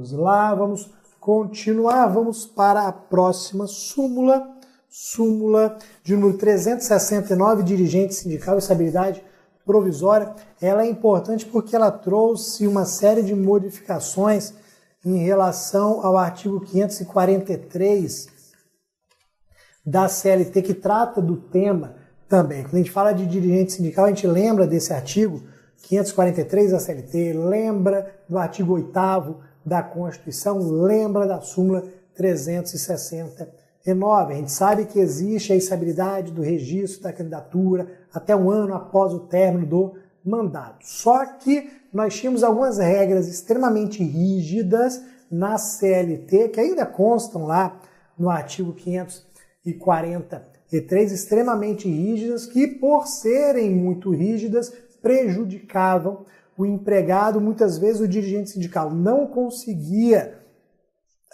Vamos lá, vamos continuar, vamos para a próxima súmula. Súmula de número 369, dirigente sindical e estabilidade provisória. Ela é importante porque ela trouxe uma série de modificações em relação ao artigo 543 da CLT, que trata do tema também. Quando a gente fala de dirigente sindical, a gente lembra desse artigo 543 da CLT, lembra do artigo 8º da Constituição, lembra da súmula 369. A gente sabe que existe a estabilidade do registro da candidatura até um ano após o término do mandato. Só que nós tínhamos algumas regras extremamente rígidas na CLT, que ainda constam lá no artigo 543, extremamente rígidas, que por serem muito rígidas, prejudicavam o empregado. Muitas vezes o dirigente sindical não conseguia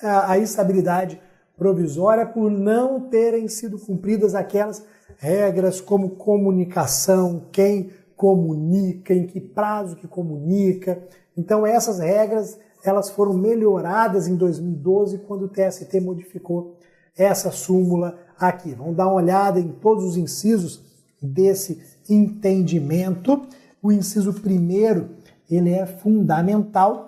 a estabilidade provisória por não terem sido cumpridas aquelas regras como comunicação, quem comunica, em que prazo que comunica. Então essas regras elas foram melhoradas em 2012 quando o TST modificou essa súmula aqui. Vamos dar uma olhada em todos os incisos desse entendimento. O inciso primeiro, ele é fundamental,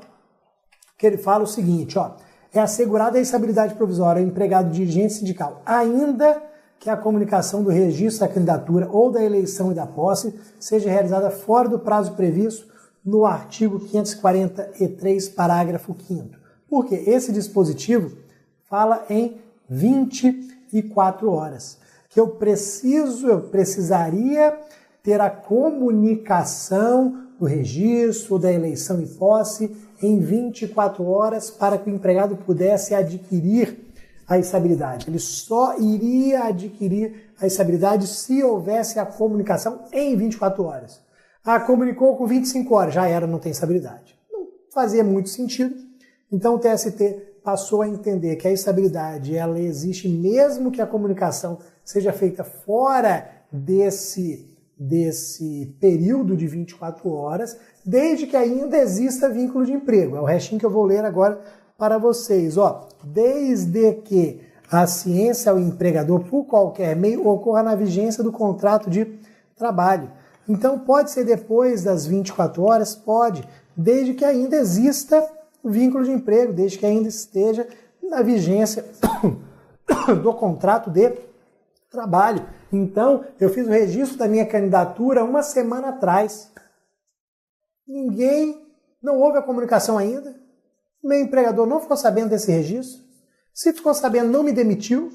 que ele fala o seguinte, ó: é assegurada a estabilidade provisória ao empregado dirigente sindical, ainda que a comunicação do registro da candidatura ou da eleição e da posse seja realizada fora do prazo previsto no artigo 543, parágrafo 5º. Porque esse dispositivo fala em 24 horas, que eu precisaria ter a comunicação do registro, da eleição e posse em 24 horas para que o empregado pudesse adquirir a estabilidade. Ele só iria adquirir a estabilidade se houvesse a comunicação em 24 horas. Ah, comunicou com 25 horas, já era, não tem estabilidade. Não fazia muito sentido. Então o TST passou a entender que a estabilidade ela existe mesmo que a comunicação seja feita fora desse período de 24 horas, desde que ainda exista vínculo de emprego. É o restinho que eu vou ler agora para vocês. Ó, desde que a ciência ao empregador, por qualquer meio, ocorra na vigência do contrato de trabalho. Então, pode ser depois das 24 horas? Pode, desde que ainda exista o vínculo de emprego, desde que ainda esteja na vigência do contrato de trabalho. Então, eu fiz o registro da minha candidatura uma semana atrás. Não houve a comunicação ainda. Meu empregador não ficou sabendo desse registro. Se ficou sabendo, não me demitiu.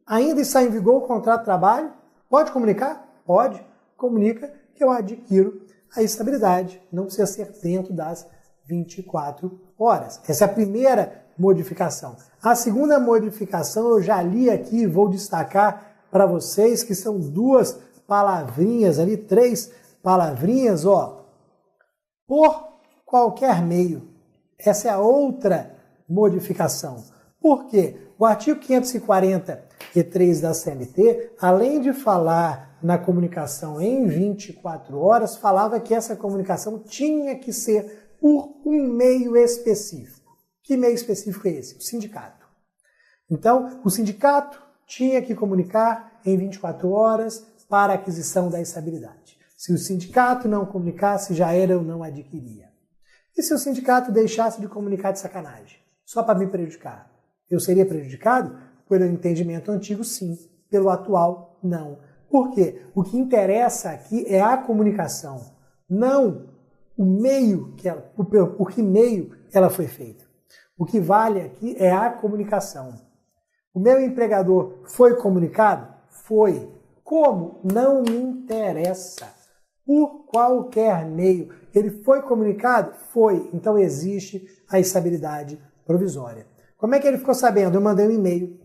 Ainda está em vigor o contrato de trabalho. Pode comunicar? Pode. Comunica que eu adquiro a estabilidade. Não precisa ser dentro das 24 horas. Essa é a primeira modificação. A segunda modificação eu já li aqui e vou destacar para vocês, que são duas palavrinhas ali, três palavrinhas, ó. Por qualquer meio. Essa é a outra modificação. Por quê? O artigo 543 da CLT, além de falar na comunicação em 24 horas, falava que essa comunicação tinha que ser por um meio específico. Que meio específico é esse? O sindicato. Então, o sindicato tinha que comunicar em 24 horas para a aquisição da estabilidade. Se o sindicato não comunicasse, já era ou não adquiria. E se o sindicato deixasse de comunicar de sacanagem, só para me prejudicar, eu seria prejudicado? Pelo entendimento antigo, sim. Pelo atual, não. Por quê? O que interessa aqui é a comunicação, não o meio, por que meio ela foi feita. O que vale aqui é a comunicação. O meu empregador foi comunicado? Foi. Como? Não me interessa. Por qualquer meio. Ele foi comunicado? Foi. Então existe a estabilidade provisória. Como é que ele ficou sabendo? Eu mandei um e-mail.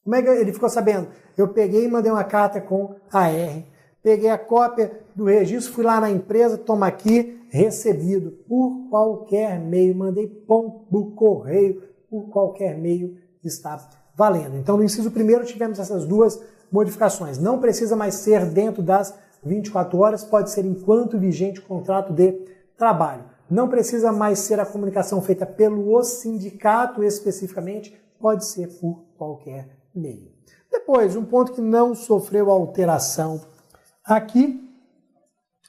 Como é que ele ficou sabendo? Eu peguei e mandei uma carta com AR. Peguei a cópia do registro, fui lá na empresa, toma aqui, recebido. Por qualquer meio. Mandei pombo, correio, por qualquer meio está valendo. Então, no inciso primeiro, tivemos essas duas modificações. Não precisa mais ser dentro das 24 horas, pode ser enquanto vigente o contrato de trabalho. Não precisa mais ser a comunicação feita pelo sindicato especificamente, pode ser por qualquer meio. Depois, um ponto que não sofreu alteração aqui,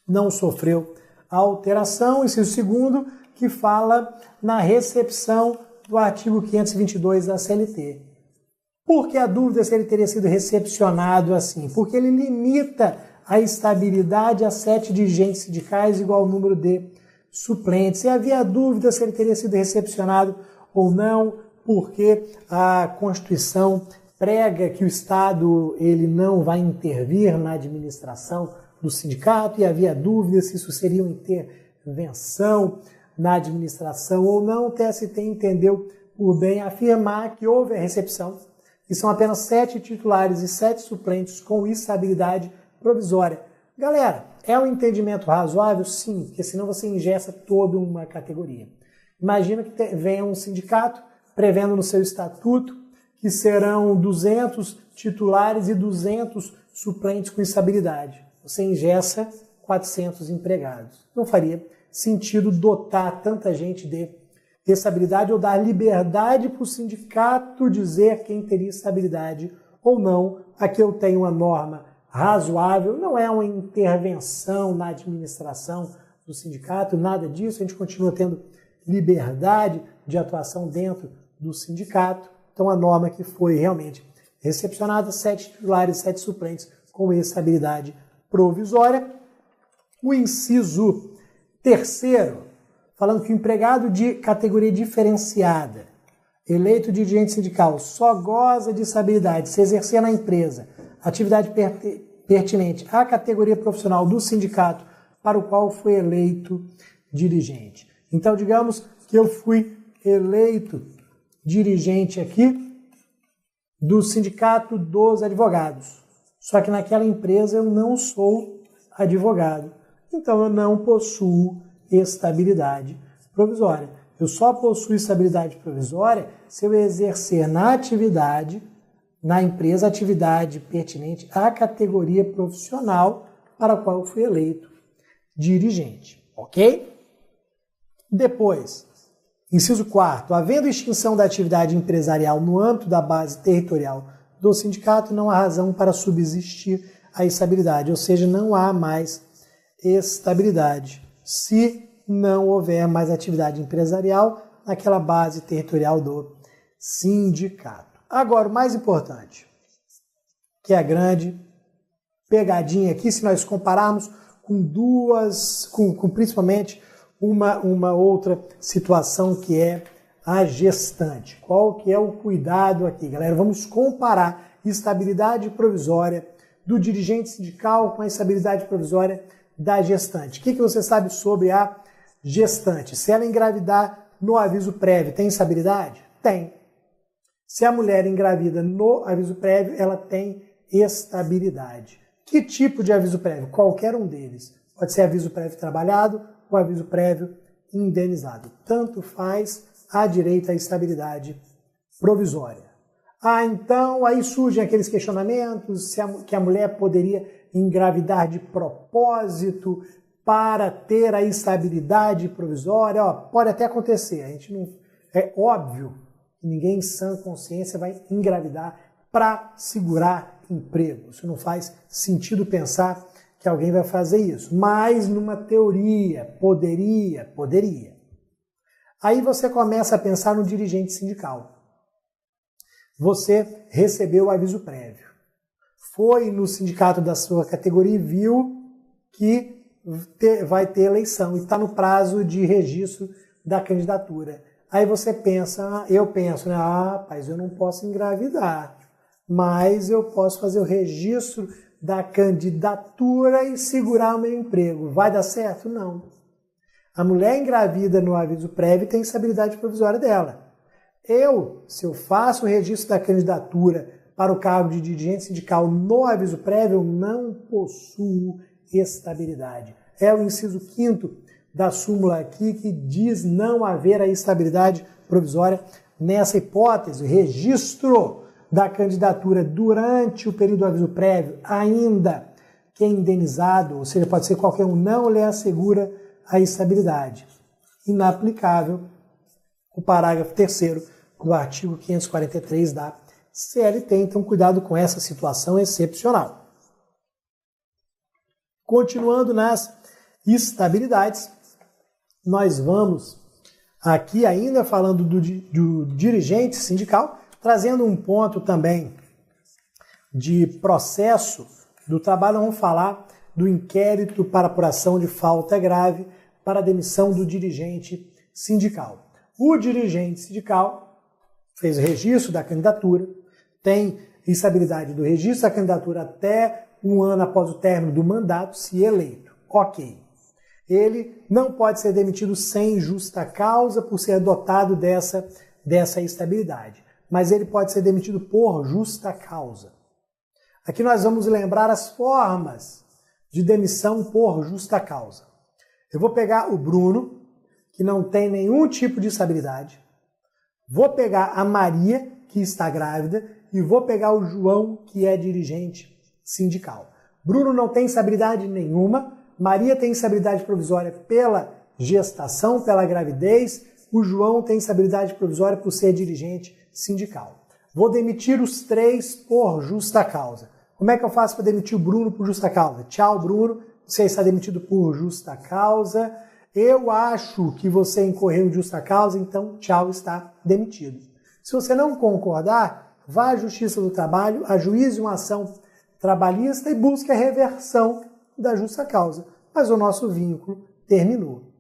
não sofreu alteração, inciso segundo, que fala na recepção do artigo 522 da CLT. Por que a dúvida é se ele teria sido recepcionado assim? Porque ele limita a estabilidade a 7 dirigentes sindicais igual ao número de suplentes. E havia dúvida se ele teria sido recepcionado ou não, porque a Constituição prega que o Estado ele não vai intervir na administração do sindicato, e havia dúvida se isso seria uma intervenção na administração ou não. O TST entendeu por bem afirmar que houve a recepção, e são apenas 7 titulares e 7 suplentes com estabilidade provisória. Galera, é um entendimento razoável? Sim, porque senão você engessa toda uma categoria. Imagina que venha um sindicato prevendo no seu estatuto que serão 200 titulares e 200 suplentes com estabilidade. Você engessa 400 empregados. Não faria sentido dotar tanta gente de estabilidade ou dar liberdade para o sindicato dizer quem teria estabilidade ou não. Aqui eu tenho uma norma razoável, não é uma intervenção na administração do sindicato, nada disso, a gente continua tendo liberdade de atuação dentro do sindicato. Então a norma que foi realmente recepcionada, 7 titulares, 7 suplentes com estabilidade provisória. O inciso terceiro, falando que o empregado de categoria diferenciada, eleito dirigente sindical, só goza de estabilidade se exercer na empresa atividade pertinente à categoria profissional do sindicato para o qual foi eleito dirigente. Então, digamos que eu fui eleito dirigente aqui do Sindicato dos Advogados, só que naquela empresa eu não sou advogado, então eu não possuo estabilidade provisória. Eu só possuo estabilidade provisória se eu exercer na atividade, na empresa, atividade pertinente à categoria profissional para a qual eu fui eleito dirigente. Ok? Depois, inciso 4º, havendo extinção da atividade empresarial no âmbito da base territorial do sindicato, não há razão para subsistir a estabilidade, ou seja, não há mais estabilidade se não houver mais atividade empresarial naquela base territorial do sindicato. Agora, o mais importante, que é a grande pegadinha aqui, se nós compararmos com principalmente uma outra situação que é a gestante. Qual que é o cuidado aqui, galera? Vamos comparar estabilidade provisória do dirigente sindical com a estabilidade provisória da gestante. O que você sabe sobre a gestante? Se ela engravidar no aviso prévio, tem estabilidade? Tem. Se a mulher engravida no aviso prévio, ela tem estabilidade. Que tipo de aviso prévio? Qualquer um deles. Pode ser aviso prévio trabalhado ou aviso prévio indenizado. Tanto faz, há direito à estabilidade provisória. Então, aí surgem aqueles questionamentos, que a mulher poderia engravidar de propósito para ter a estabilidade provisória. Pode até acontecer, a gente não, é óbvio que ninguém em sã consciência vai engravidar para segurar emprego. Isso não faz sentido pensar que alguém vai fazer isso. Mas numa teoria, poderia. Aí você começa a pensar no dirigente sindical. Você recebeu o aviso prévio. Foi no sindicato da sua categoria e viu que vai ter eleição e está no prazo de registro da candidatura. Aí você pensa, eu penso, né? Rapaz, eu não posso engravidar, mas eu posso fazer o registro da candidatura e segurar o meu emprego. Vai dar certo? Não. A mulher engravida no aviso prévio tem estabilidade provisória dela. Se eu faço o registro da candidatura para o cargo de dirigente sindical no aviso prévio, eu não possuo estabilidade. É o inciso 5º da súmula aqui que diz não haver a estabilidade provisória nessa hipótese. Registro da candidatura durante o período do aviso prévio, ainda que é indenizado, ou seja, pode ser qualquer um, não lhe assegura a estabilidade. inaplicável o parágrafo 3º do artigo 543 da CLT. Então, cuidado com essa situação excepcional. Continuando nas estabilidades, nós vamos aqui ainda falando do dirigente sindical, trazendo um ponto também de processo do trabalho. Vamos falar do inquérito para apuração de falta grave para a demissão do dirigente sindical. O dirigente sindical fez o registro da candidatura, tem estabilidade do registro da candidatura até um ano após o término do mandato, se eleito. Ok. Ele não pode ser demitido sem justa causa por ser dotado dessa estabilidade, mas ele pode ser demitido por justa causa. Aqui nós vamos lembrar as formas de demissão por justa causa. Eu vou pegar o Bruno, que não tem nenhum tipo de estabilidade, vou pegar a Maria, que está grávida, e vou pegar o João, que é dirigente sindical. Bruno não tem estabilidade nenhuma, Maria tem estabilidade provisória pela gestação, pela gravidez, o João tem estabilidade provisória por ser dirigente sindical. Vou demitir os três por justa causa. Como é que eu faço para demitir o Bruno por justa causa? Tchau, Bruno, você está demitido por justa causa. Eu acho que você incorreu em justa causa, então tchau, está demitido. Se você não concordar, vá à Justiça do Trabalho, ajuize uma ação trabalhista e busque a reversão da justa causa. Mas o nosso vínculo terminou.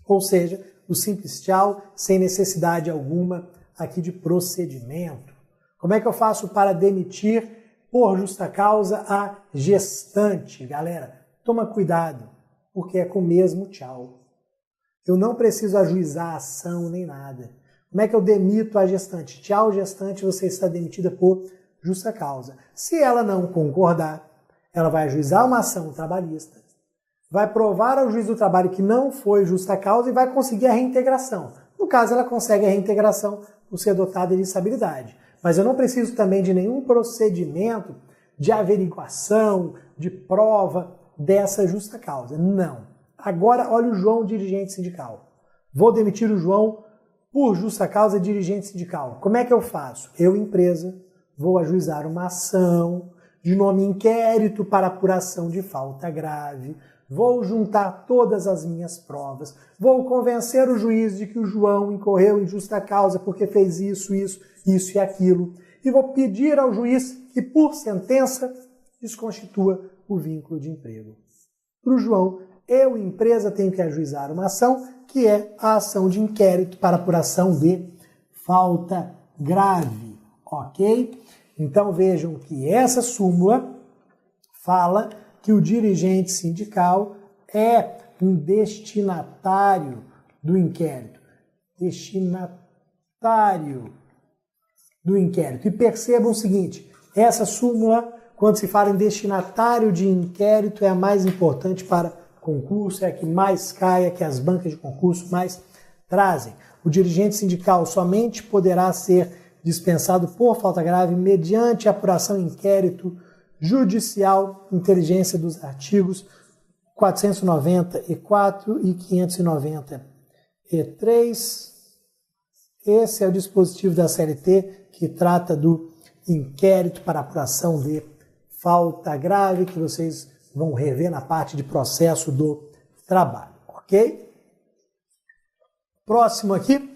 Ou seja, o simples tchau, sem necessidade alguma aqui de procedimento. Como é que eu faço para demitir por justa causa a gestante? Galera, toma cuidado, porque é com o mesmo tchau. Eu não preciso ajuizar a ação nem nada. Como é que eu demito a gestante? Tchau, gestante, você está demitida por justa causa. Se ela não concordar, ela vai ajuizar uma ação trabalhista, vai provar ao juiz do trabalho que não foi justa causa e vai conseguir a reintegração. No caso, ela consegue a reintegração por ser dotada de estabilidade. Mas eu não preciso também de nenhum procedimento de averiguação, de prova dessa justa causa. Não. Agora, olha o João, dirigente sindical. Vou demitir o João por justa causa, dirigente sindical. Como é que eu faço? Eu, empresa, vou ajuizar uma ação de nome inquérito para apuração de falta grave, vou juntar todas as minhas provas, vou convencer o juiz de que o João incorreu em justa causa porque fez isso e aquilo, e vou pedir ao juiz que, por sentença, desconstitua o vínculo de emprego. Para o João, eu, empresa, tenho que ajuizar uma ação, que é a ação de inquérito para apuração de falta grave, ok? Então vejam que essa súmula fala que o dirigente sindical é um destinatário do inquérito. Destinatário do inquérito. E percebam o seguinte, essa súmula, quando se fala em destinatário de inquérito, é a mais importante para concurso, é a que mais cai, é a que as bancas de concurso mais trazem. O dirigente sindical somente poderá ser dispensado por falta grave mediante apuração em inquérito judicial, inteligência dos artigos 494 e 593. Esse é o dispositivo da CLT que trata do inquérito para apuração de falta grave, que vocês vão rever na parte de processo do trabalho, ok? Próximo aqui,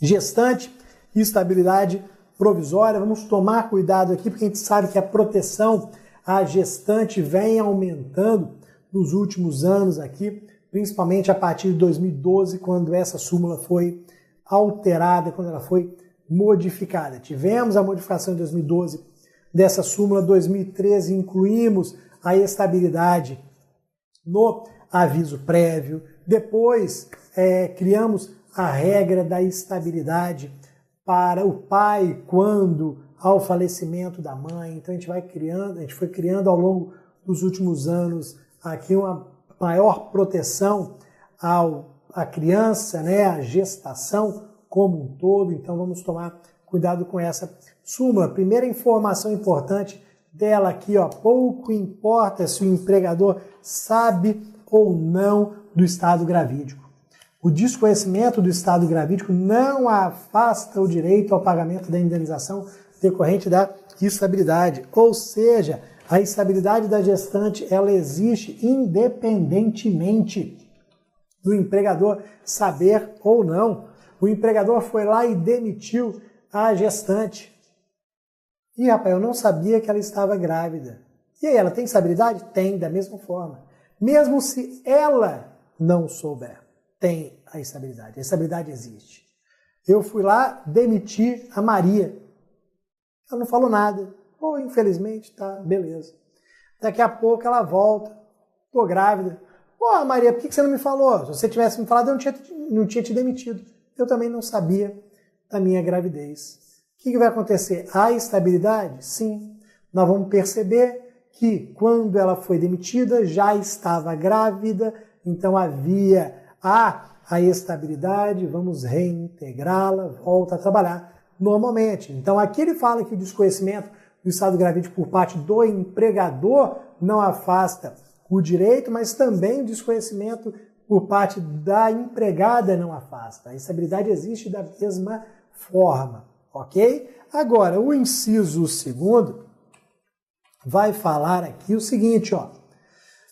gestante e estabilidade provisória. Vamos tomar cuidado aqui, porque a gente sabe que a proteção à gestante vem aumentando nos últimos anos aqui, principalmente a partir de 2012, quando essa súmula foi alterada, quando ela foi modificada. Tivemos a modificação em 2012 dessa súmula, 2013 incluímos a estabilidade no aviso prévio, depois criamos a regra da estabilidade para o pai quando ao falecimento da mãe. Então a gente foi criando ao longo dos últimos anos aqui uma maior proteção à criança, né, à gestação como um todo. Então vamos tomar cuidado com essa súmula. Primeira informação importante dela aqui, ó, pouco importa se o empregador sabe ou não do estado gravídico. O desconhecimento do estado gravídico não afasta o direito ao pagamento da indenização decorrente da estabilidade. Ou seja, a estabilidade da gestante ela existe independentemente do empregador saber ou não. O empregador foi lá e demitiu a gestante. E, rapaz, eu não sabia que ela estava grávida. E aí, ela tem estabilidade? Tem, da mesma forma. Mesmo se ela não souber, tem a estabilidade. A estabilidade existe. Eu fui lá demitir a Maria. Ela não falou nada. Pô, infelizmente, tá, beleza. Daqui a pouco ela volta. Tô grávida. Pô, Maria, por que você não me falou? Se você tivesse me falado, eu não tinha te demitido. Eu também não sabia da minha gravidez. O que vai acontecer? A estabilidade? Sim. Nós vamos perceber que quando ela foi demitida, já estava grávida, então havia a estabilidade, vamos reintegrá-la, volta a trabalhar normalmente. Então aqui ele fala que o desconhecimento do estado gravídico por parte do empregador não afasta o direito, mas também o desconhecimento por parte da empregada não afasta. A estabilidade existe da mesma forma, ok? Agora, o inciso 2º vai falar aqui o seguinte, ó,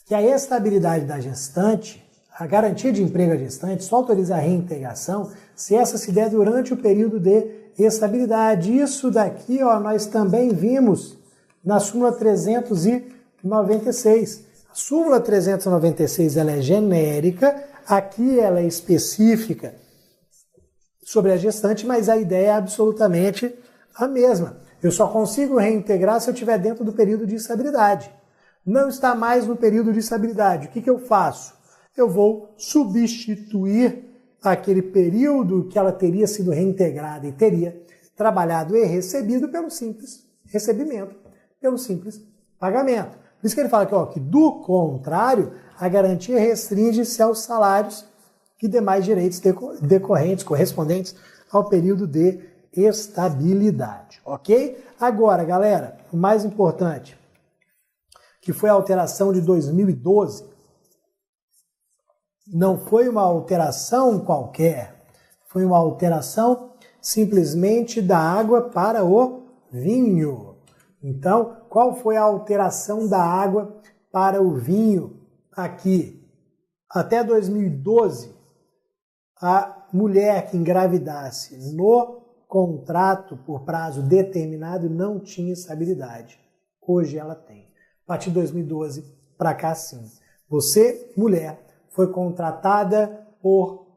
que a estabilidade da gestante, a garantia de emprego à gestante, só autoriza a reintegração se essa se der durante o período de estabilidade. Isso daqui, ó, nós também vimos na súmula 396. A súmula 396 ela é genérica, aqui ela é específica sobre a gestante, mas a ideia é absolutamente a mesma. Eu só consigo reintegrar se eu estiver dentro do período de estabilidade. Não está mais no período de estabilidade. O que eu faço? Eu vou substituir aquele período que ela teria sido reintegrada e teria trabalhado e recebido pelo simples recebimento, pelo simples pagamento. Por isso que ele fala aqui, ó, que do contrário, a garantia restringe-se aos salários e demais direitos decorrentes, correspondentes ao período de estabilidade, ok? Agora, galera, o mais importante, que foi a alteração de 2012, não foi uma alteração qualquer, foi uma alteração simplesmente da água para o vinho. Então, qual foi a alteração da água para o vinho aqui? Até 2012, a mulher que engravidasse no contrato por prazo determinado não tinha estabilidade. Hoje ela tem. A partir de 2012 para cá, sim. Você, mulher, foi contratada por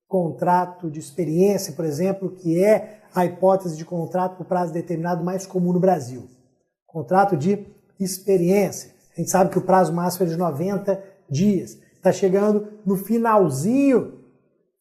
contrato de experiência, por exemplo, que é a hipótese de contrato por prazo determinado mais comum no Brasil. Contrato de experiência. A gente sabe que o prazo máximo é de 90 dias. Está chegando no finalzinho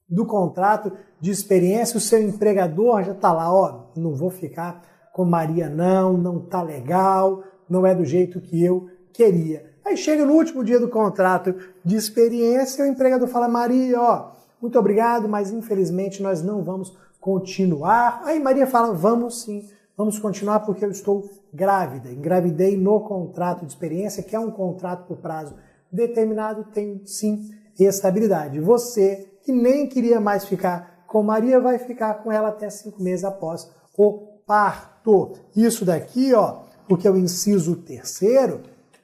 do contrato de experiência, o seu empregador já está lá, ó, não vou ficar com Maria não tá legal, não é do jeito que eu queria. Aí chega no último dia do contrato de experiência, o empregador fala, Maria, ó, muito obrigado, mas infelizmente nós não vamos continuar. Aí Maria fala, vamos sim, vamos continuar porque eu estou grávida. Engravidei no contrato de experiência, que é um contrato por prazo determinado, tem sim estabilidade. Você que nem queria mais ficar com Maria, vai ficar com ela até 5 meses após o parto. Isso daqui, ó, porque o inciso 3º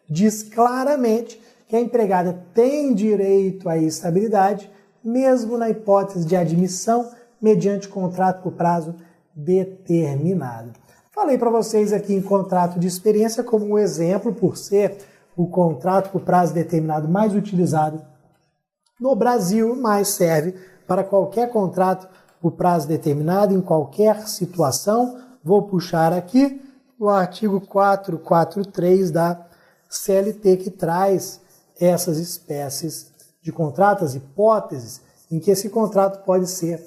diz claramente que a empregada tem direito à estabilidade, mesmo na hipótese de admissão mediante contrato por prazo determinado. Falei para vocês aqui em contrato de experiência como um exemplo, por ser o contrato por prazo determinado mais utilizado no Brasil, mas serve para qualquer contrato por prazo determinado, em qualquer situação. Vou puxar aqui o artigo 443 da CLT, que traz essas espécies de contratos, as hipóteses em que esse contrato pode ser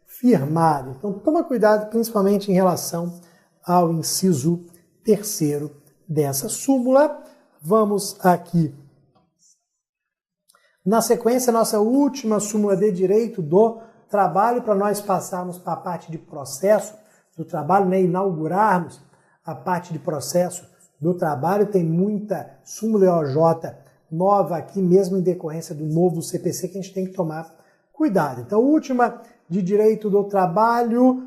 firmado. Então, toma cuidado, principalmente em relação ao inciso 3º dessa súmula. Vamos aqui. Na sequência, nossa última súmula de direito do trabalho, para nós passarmos para a parte de processo do trabalho, né, inaugurarmos a parte de processo do trabalho. Tem muita súmula EOJ nova aqui, mesmo em decorrência do novo CPC, que a gente tem que tomar cuidado. Então, última de direito do trabalho,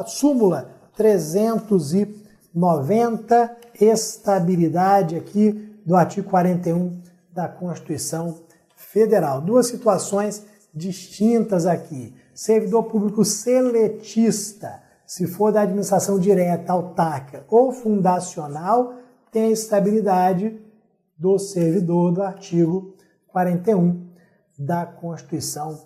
súmula 390, estabilidade aqui do artigo 41 da Constituição Federal. Duas situações distintas aqui. Servidor público seletista, se for da administração direta, autárquica ou fundacional, tem a estabilidade do servidor do artigo 41 da Constituição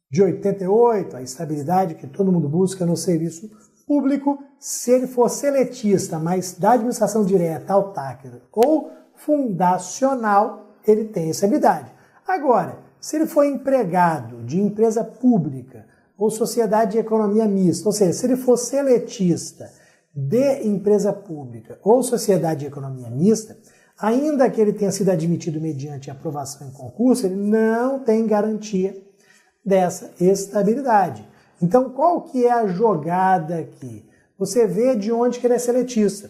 de 88, a estabilidade que todo mundo busca no serviço público. Se ele for seletista, mas da administração direta, autárquica ou fundacional, ele tem estabilidade. Agora, se ele for empregado de empresa pública ou sociedade de economia mista, ou seja, se ele for seletista de empresa pública ou sociedade de economia mista, ainda que ele tenha sido admitido mediante aprovação em concurso, ele não tem garantia dessa estabilidade. Então, qual que é a jogada aqui? Você vê de onde que ele é seletista.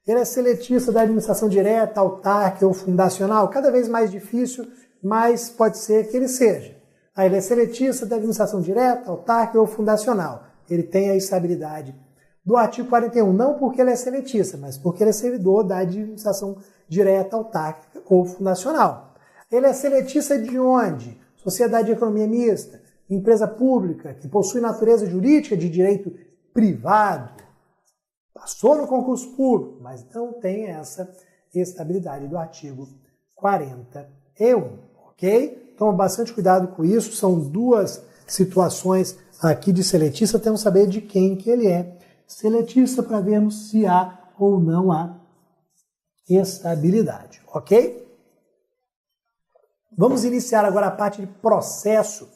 Ele é seletista da administração direta, autárquica ou fundacional, cada vez mais difícil, mas pode ser que ele seja. Aí ele é seletista da administração direta, autárquica ou fundacional. Ele tem a estabilidade do artigo 41, não porque ele é seletista, mas porque ele é servidor da administração direta, autárquica ou fundacional. Ele é seletista de onde? Sociedade de economia mista, empresa pública que possui natureza jurídica de direito privado, passou no concurso público, mas não tem essa estabilidade do artigo 41, ok? Toma bastante cuidado com isso, são duas situações aqui de seletista, temos que saber de quem que ele é seletista para vermos se há ou não há estabilidade, ok? Vamos iniciar agora a parte de processo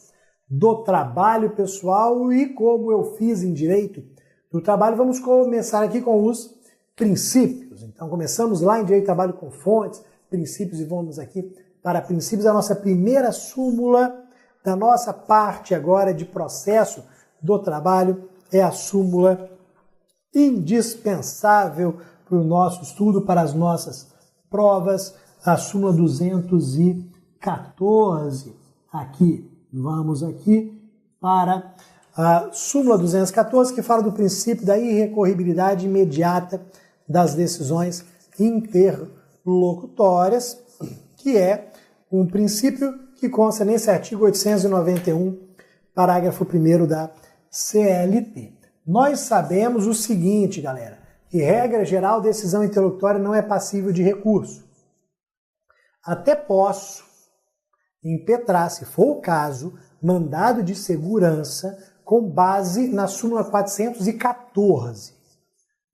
do trabalho, pessoal, e como eu fiz em direito do trabalho, vamos começar aqui com os princípios. Então, começamos lá em direito do trabalho com fontes, princípios, e vamos aqui para princípios. A nossa primeira súmula da nossa parte agora de processo do trabalho é a súmula indispensável para o nosso estudo, para as nossas provas, a súmula 214. Aqui, vamos aqui para a súmula 214, que fala do princípio da irrecorribilidade imediata das decisões interlocutórias, que é um princípio que consta nesse artigo 891, parágrafo 1º da CLT. Nós sabemos o seguinte, galera, que regra geral, decisão interlocutória não é passível de recurso. Até posso impetrar, se for o caso, mandado de segurança com base na súmula 414.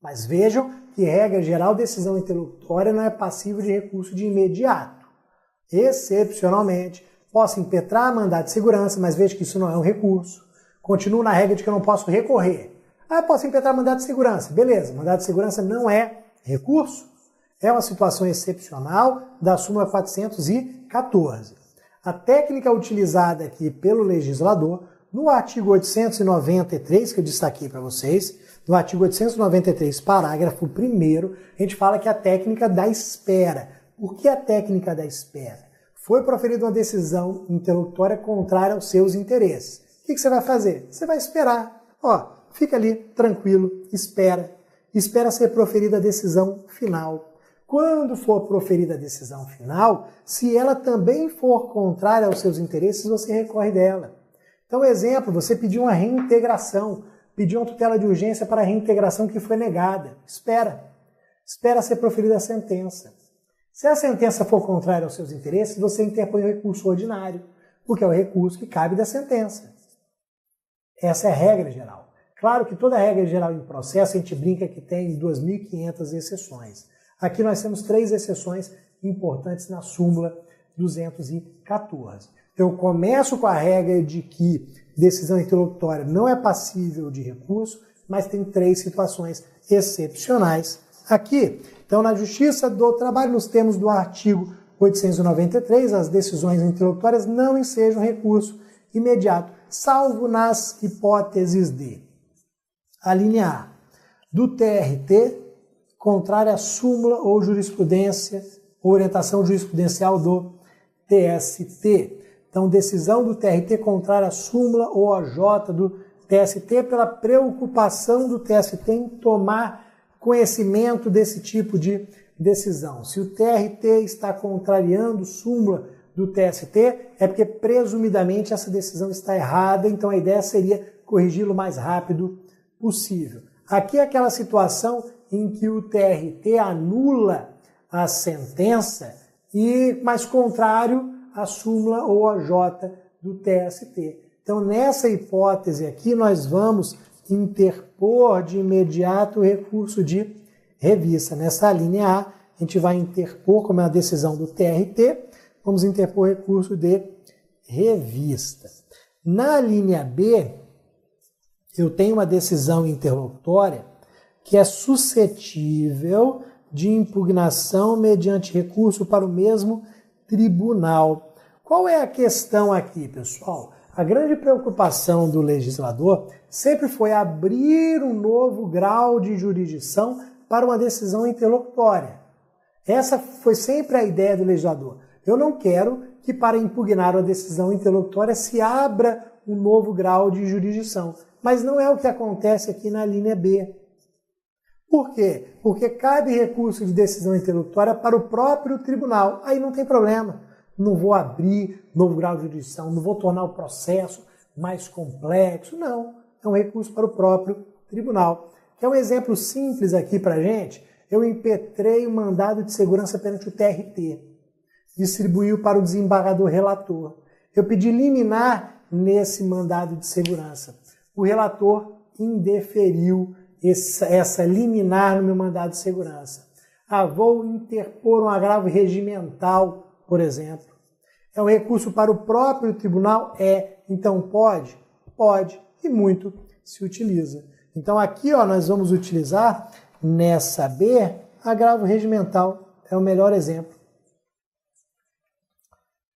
Mas vejam que regra geral, decisão interlocutória não é passível de recurso de imediato. Excepcionalmente, posso impetrar mandado de segurança, mas veja que isso não é um recurso. Continuo na regra de que eu não posso recorrer. Posso impetrar mandado de segurança. Beleza, mandado de segurança não é recurso. É uma situação excepcional da súmula 414. A técnica utilizada aqui pelo legislador, no artigo 893, que eu destaquei para vocês, no artigo 893, parágrafo 1º, a gente fala que é a técnica da espera. Por que a técnica da espera? Foi proferida uma decisão interlocutória contrária aos seus interesses. O que você vai fazer? Você vai esperar. Fica ali, tranquilo, espera. Espera ser proferida a decisão final. Quando for proferida a decisão final, se ela também for contrária aos seus interesses, você recorre dela. Então, exemplo, você pediu uma reintegração, pediu uma tutela de urgência para a reintegração que foi negada. Espera. Espera ser proferida a sentença. Se a sentença for contrária aos seus interesses, você interpõe o recurso ordinário, porque é o recurso que cabe da sentença. Essa é a regra geral. Claro que toda regra geral em processo, a gente brinca que tem 2.500 exceções. Aqui nós temos 3 exceções importantes na súmula 214. Eu começo com a regra de que decisão interlocutória não é passível de recurso, mas tem 3 situações excepcionais aqui. Então, na Justiça do Trabalho, nos termos do artigo 893, as decisões interlocutórias não ensejam recurso imediato, salvo nas hipóteses de a linha A, do TRT, contrária à súmula ou jurisprudência orientação jurisprudencial do TST. Então, decisão do TRT contrária à súmula ou OJ do TST pela preocupação do TST em tomar conhecimento desse tipo de decisão. Se o TRT está contrariando súmula do TST, é porque presumidamente essa decisão está errada, então a ideia seria corrigi-lo o mais rápido possível. Aqui é aquela situação em que o TRT anula a sentença, mas contrário à súmula ou OJ do TST. Então, nessa hipótese aqui, nós vamos interpor de imediato o recurso de revista. Nessa linha A, a gente vai interpor, como é a decisão do TRT, vamos interpor recurso de revista. Na linha B, eu tenho uma decisão interlocutória que é suscetível de impugnação mediante recurso para o mesmo tribunal. Qual é a questão aqui, pessoal? A grande preocupação do legislador sempre foi abrir um novo grau de jurisdição para uma decisão interlocutória. Essa foi sempre a ideia do legislador. Eu não quero que para impugnar uma decisão interlocutória se abra um novo grau de jurisdição. Mas não é o que acontece aqui na linha B. Por quê? Porque cabe recurso de decisão interlocutória para o próprio tribunal. Aí não tem problema. Não vou abrir novo grau de jurisdição, não vou tornar o processo mais complexo. Não, é um recurso para o próprio tribunal. Que é um exemplo simples aqui para a gente. Eu impetrei um mandado de segurança perante o TRT. Distribuiu para o desembargador relator. Eu pedi liminar nesse mandado de segurança. O relator indeferiu essa liminar no meu mandado de segurança. Vou interpor um agravo regimental, por exemplo. É um recurso para o próprio tribunal? Então pode? Pode, e muito se utiliza. Então aqui nós vamos utilizar, nessa B, agravo regimental. É o melhor exemplo.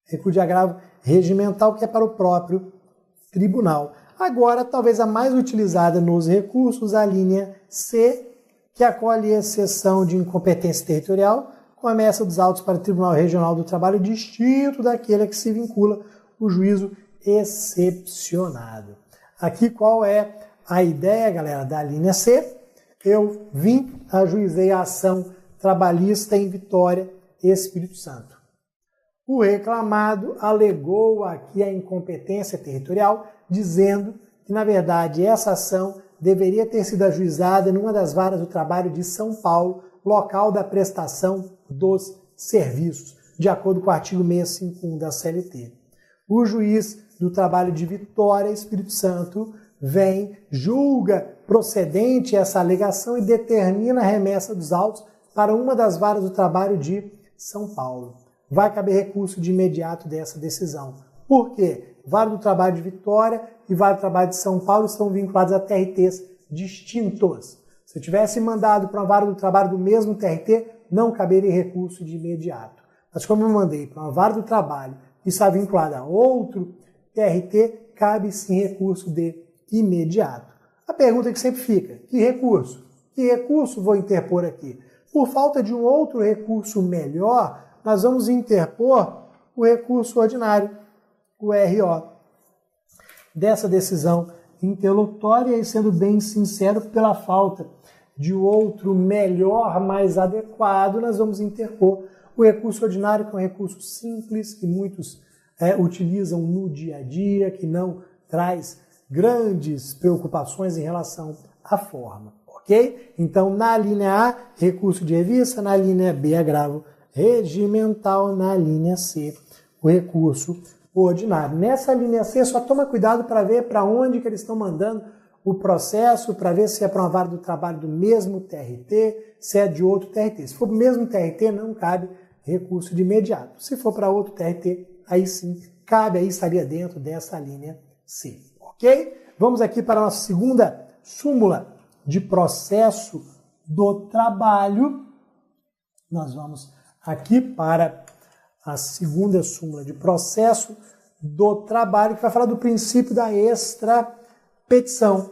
Recurso de agravo regimental que é para o próprio tribunal. Agora, talvez a mais utilizada nos recursos, a linha C, que acolhe exceção de incompetência territorial, com ameaça dos autos para o Tribunal Regional do Trabalho distinto daquele a que se vincula o juízo excepcionado. Aqui qual é a ideia, galera, da linha C? Eu ajuizei a ação trabalhista em Vitória, Espírito Santo. O reclamado alegou aqui a incompetência territorial, dizendo que, na verdade, essa ação deveria ter sido ajuizada numa das varas do trabalho de São Paulo, local da prestação dos serviços, de acordo com o artigo 651 da CLT. O juiz do trabalho de Vitória, Espírito Santo, julga procedente essa alegação e determina a remessa dos autos para uma das varas do trabalho de São Paulo. Vai caber recurso de imediato dessa decisão. Por quê? Vara do Trabalho de Vitória e Vara do Trabalho de São Paulo estão vinculados a TRTs distintos. Se eu tivesse mandado para uma Vara do Trabalho do mesmo TRT, não caberia recurso de imediato. Mas como eu mandei para uma Vara do Trabalho que está vinculada a outro TRT, cabe sim recurso de imediato. A pergunta que sempre fica, que recurso? Que recurso vou interpor aqui? Por falta de um outro recurso melhor, nós vamos interpor o recurso ordinário, o RO, dessa decisão interlocutória, e sendo bem sincero, pela falta de outro melhor, mais adequado, nós vamos interpor o recurso ordinário, que é um recurso simples, que muitos utilizam no dia a dia, que não traz grandes preocupações em relação à forma, ok? Então, na linha A, recurso de revista, na linha B, agravo regimental, na linha C, o recurso ordinário. Nessa linha C, só toma cuidado para ver para onde que eles estão mandando o processo, para ver se é para uma vara do trabalho do mesmo TRT, se é de outro TRT. Se for do mesmo TRT, não cabe recurso de imediato. Se for para outro TRT, aí sim cabe, aí estaria dentro dessa linha C. Ok? Vamos aqui para a nossa segunda súmula de processo do trabalho. Nós vamos aqui para a segunda súmula de processo do trabalho, que vai falar do princípio da extrapetição.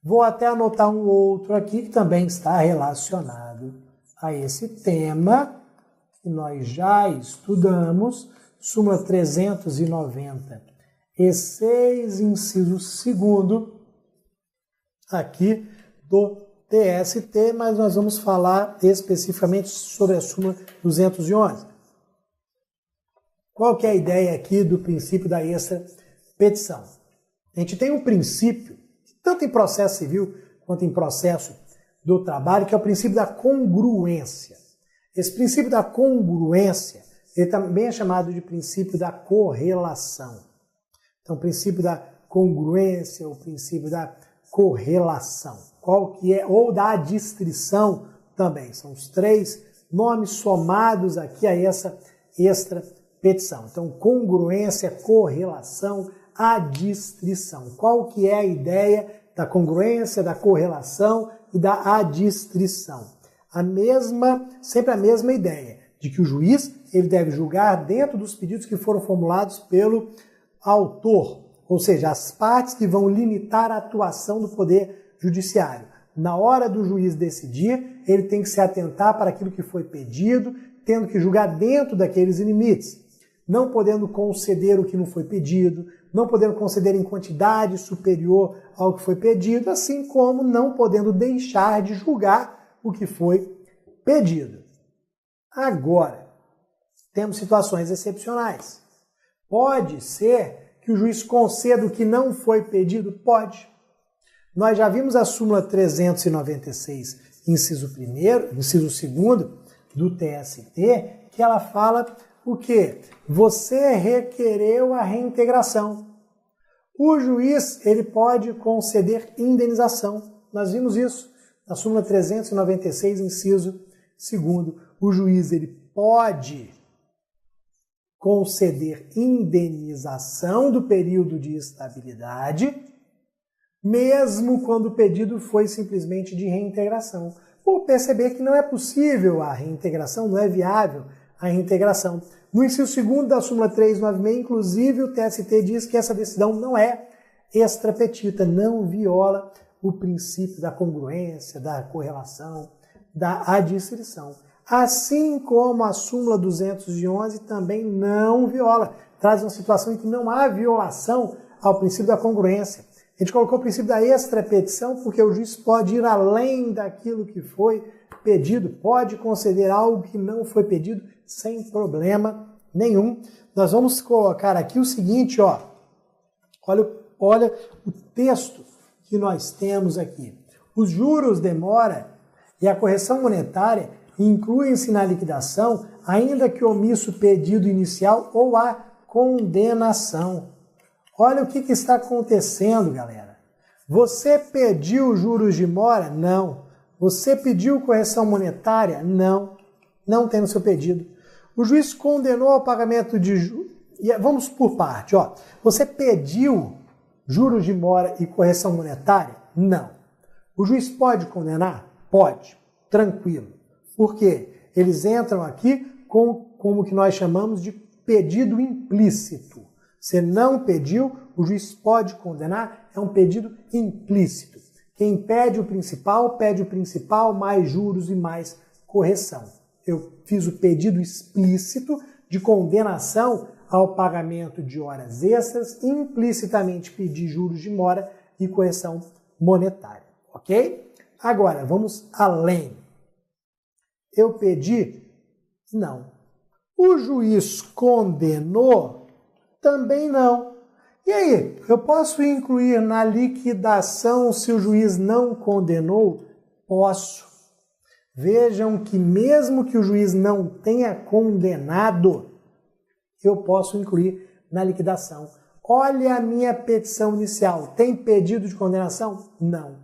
Vou até anotar um outro aqui que também está relacionado a esse tema, que nós já estudamos, súmula 396, inciso 2º, aqui do TST, mas nós vamos falar especificamente sobre a súmula 211. Qual que é a ideia aqui do princípio da extrapetição? A gente tem um princípio, tanto em processo civil quanto em processo do trabalho, que é o princípio da congruência. Esse princípio da congruência, ele também é chamado de princípio da correlação. Então, o princípio da congruência, o princípio da correlação. Qual que é? Ou da adstrição também. São os 3 nomes somados aqui a essa extrapetição. Então, congruência, correlação, adstrição. Qual que é a ideia da congruência, da correlação e da adstrição? Sempre a mesma ideia, de que o juiz ele deve julgar dentro dos pedidos que foram formulados pelo autor, ou seja, as partes que vão limitar a atuação do poder judiciário. Na hora do juiz decidir, ele tem que se atentar para aquilo que foi pedido, tendo que julgar dentro daqueles limites, não podendo conceder o que não foi pedido, não podendo conceder em quantidade superior ao que foi pedido, assim como não podendo deixar de julgar o que foi pedido. Agora, temos situações excepcionais. Pode ser que o juiz conceda o que não foi pedido? Pode. Nós já vimos a súmula 396, inciso 2º do TST, que ela fala o quê? Você requereu a reintegração. O juiz ele pode conceder indenização. Nós vimos isso na súmula 396, inciso 2º. O juiz ele pode conceder indenização do período de estabilidade, mesmo quando o pedido foi simplesmente de reintegração. Por perceber que não é possível a reintegração, não é viável a reintegração. No inciso 2º da súmula 396, inclusive, o TST diz que essa decisão não é extrapetita, não viola o princípio da congruência, da correlação, da adstrição. Assim como a súmula 211 também não viola, traz uma situação em que não há violação ao princípio da congruência. A gente colocou o princípio da extrapetição porque o juiz pode ir além daquilo que foi pedido, pode conceder algo que não foi pedido sem problema nenhum. Nós vamos colocar aqui o seguinte, ó. Olha o texto que nós temos aqui. Os juros de mora e a correção monetária incluem-se na liquidação, ainda que omisso o pedido inicial ou a condenação. Olha o que está acontecendo, galera. Você pediu juros de mora? Não. Você pediu correção monetária? Não. Não tem no seu pedido. O juiz condenou ao pagamento de juros. Vamos por parte. Ó. Você pediu juros de mora e correção monetária? Não. O juiz pode condenar? Pode. Tranquilo. Por quê? Eles entram aqui com o que nós chamamos de pedido implícito. Você não pediu, o juiz pode condenar, é um pedido implícito. Quem pede o principal mais juros e mais correção. Eu fiz o pedido explícito de condenação ao pagamento de horas extras, implicitamente pedi juros de mora e correção monetária, ok? Agora, vamos além. Eu pedi? Não. O juiz condenou? Também não. E aí, eu posso incluir na liquidação se o juiz não condenou? Posso. Vejam que mesmo que o juiz não tenha condenado, eu posso incluir na liquidação. Olha a minha petição inicial. Tem pedido de condenação? Não.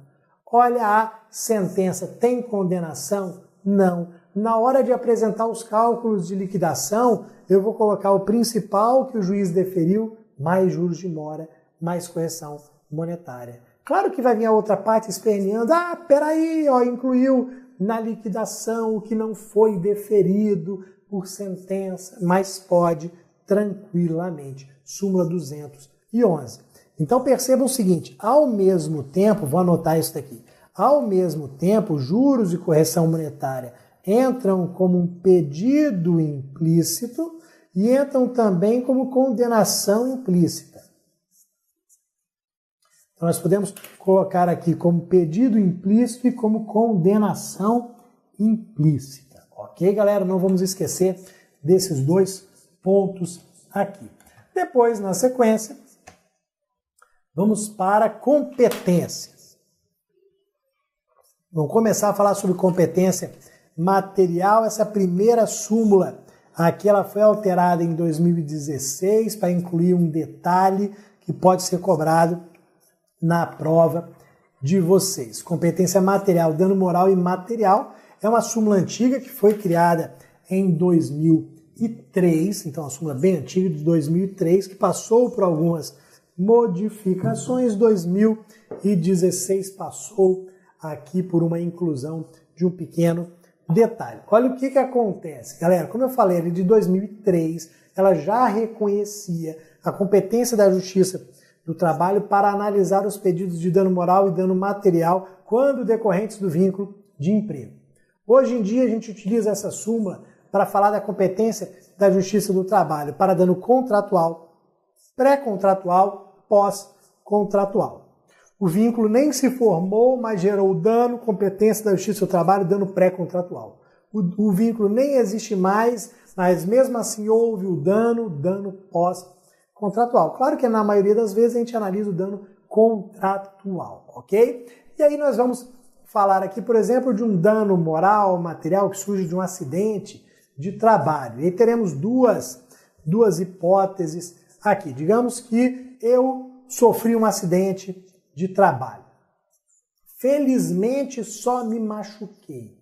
Olha a sentença. Tem condenação? Não. Na hora de apresentar os cálculos de liquidação, eu vou colocar o principal que o juiz deferiu, mais juros de mora, mais correção monetária. Claro que vai vir a outra parte esperneando. Ah, peraí, ó, incluiu na liquidação o que não foi deferido por sentença, mas pode tranquilamente. Súmula 211. Então percebam o seguinte, ao mesmo tempo, vou anotar isso daqui, ao mesmo tempo, juros e correção monetária entram como um pedido implícito e entram também como condenação implícita. Então, nós podemos colocar aqui como pedido implícito e como condenação implícita. Ok, galera? Não vamos esquecer desses dois pontos aqui. Depois, na sequência, vamos para competências. Vamos começar a falar sobre competência material. Essa primeira súmula aqui ela foi alterada em 2016 para incluir um detalhe que pode ser cobrado na prova de vocês. Competência material, dano moral e material é uma súmula antiga que foi criada em 2003, então uma súmula bem antiga de 2003, que passou por algumas modificações. 2016 passou aqui por uma inclusão de um pequeno detalhe. Olha o que acontece, galera. Como eu falei, de 2003, ela já reconhecia a competência da Justiça do Trabalho para analisar os pedidos de dano moral e dano material quando decorrentes do vínculo de emprego. Hoje em dia, a gente utiliza essa súmula para falar da competência da Justiça do Trabalho para dano contratual, pré-contratual, pós-contratual. O vínculo nem se formou, mas gerou dano, competência da Justiça do Trabalho, dano pré-contratual. O vínculo nem existe mais, mas mesmo assim houve o dano pós-contratual. Claro que na maioria das vezes a gente analisa o dano contratual, ok? E aí nós vamos falar aqui, por exemplo, de um dano moral, material que surge de um acidente de trabalho. E aí teremos duas hipóteses aqui. Digamos que eu sofri um acidente de trabalho. Felizmente só me machuquei,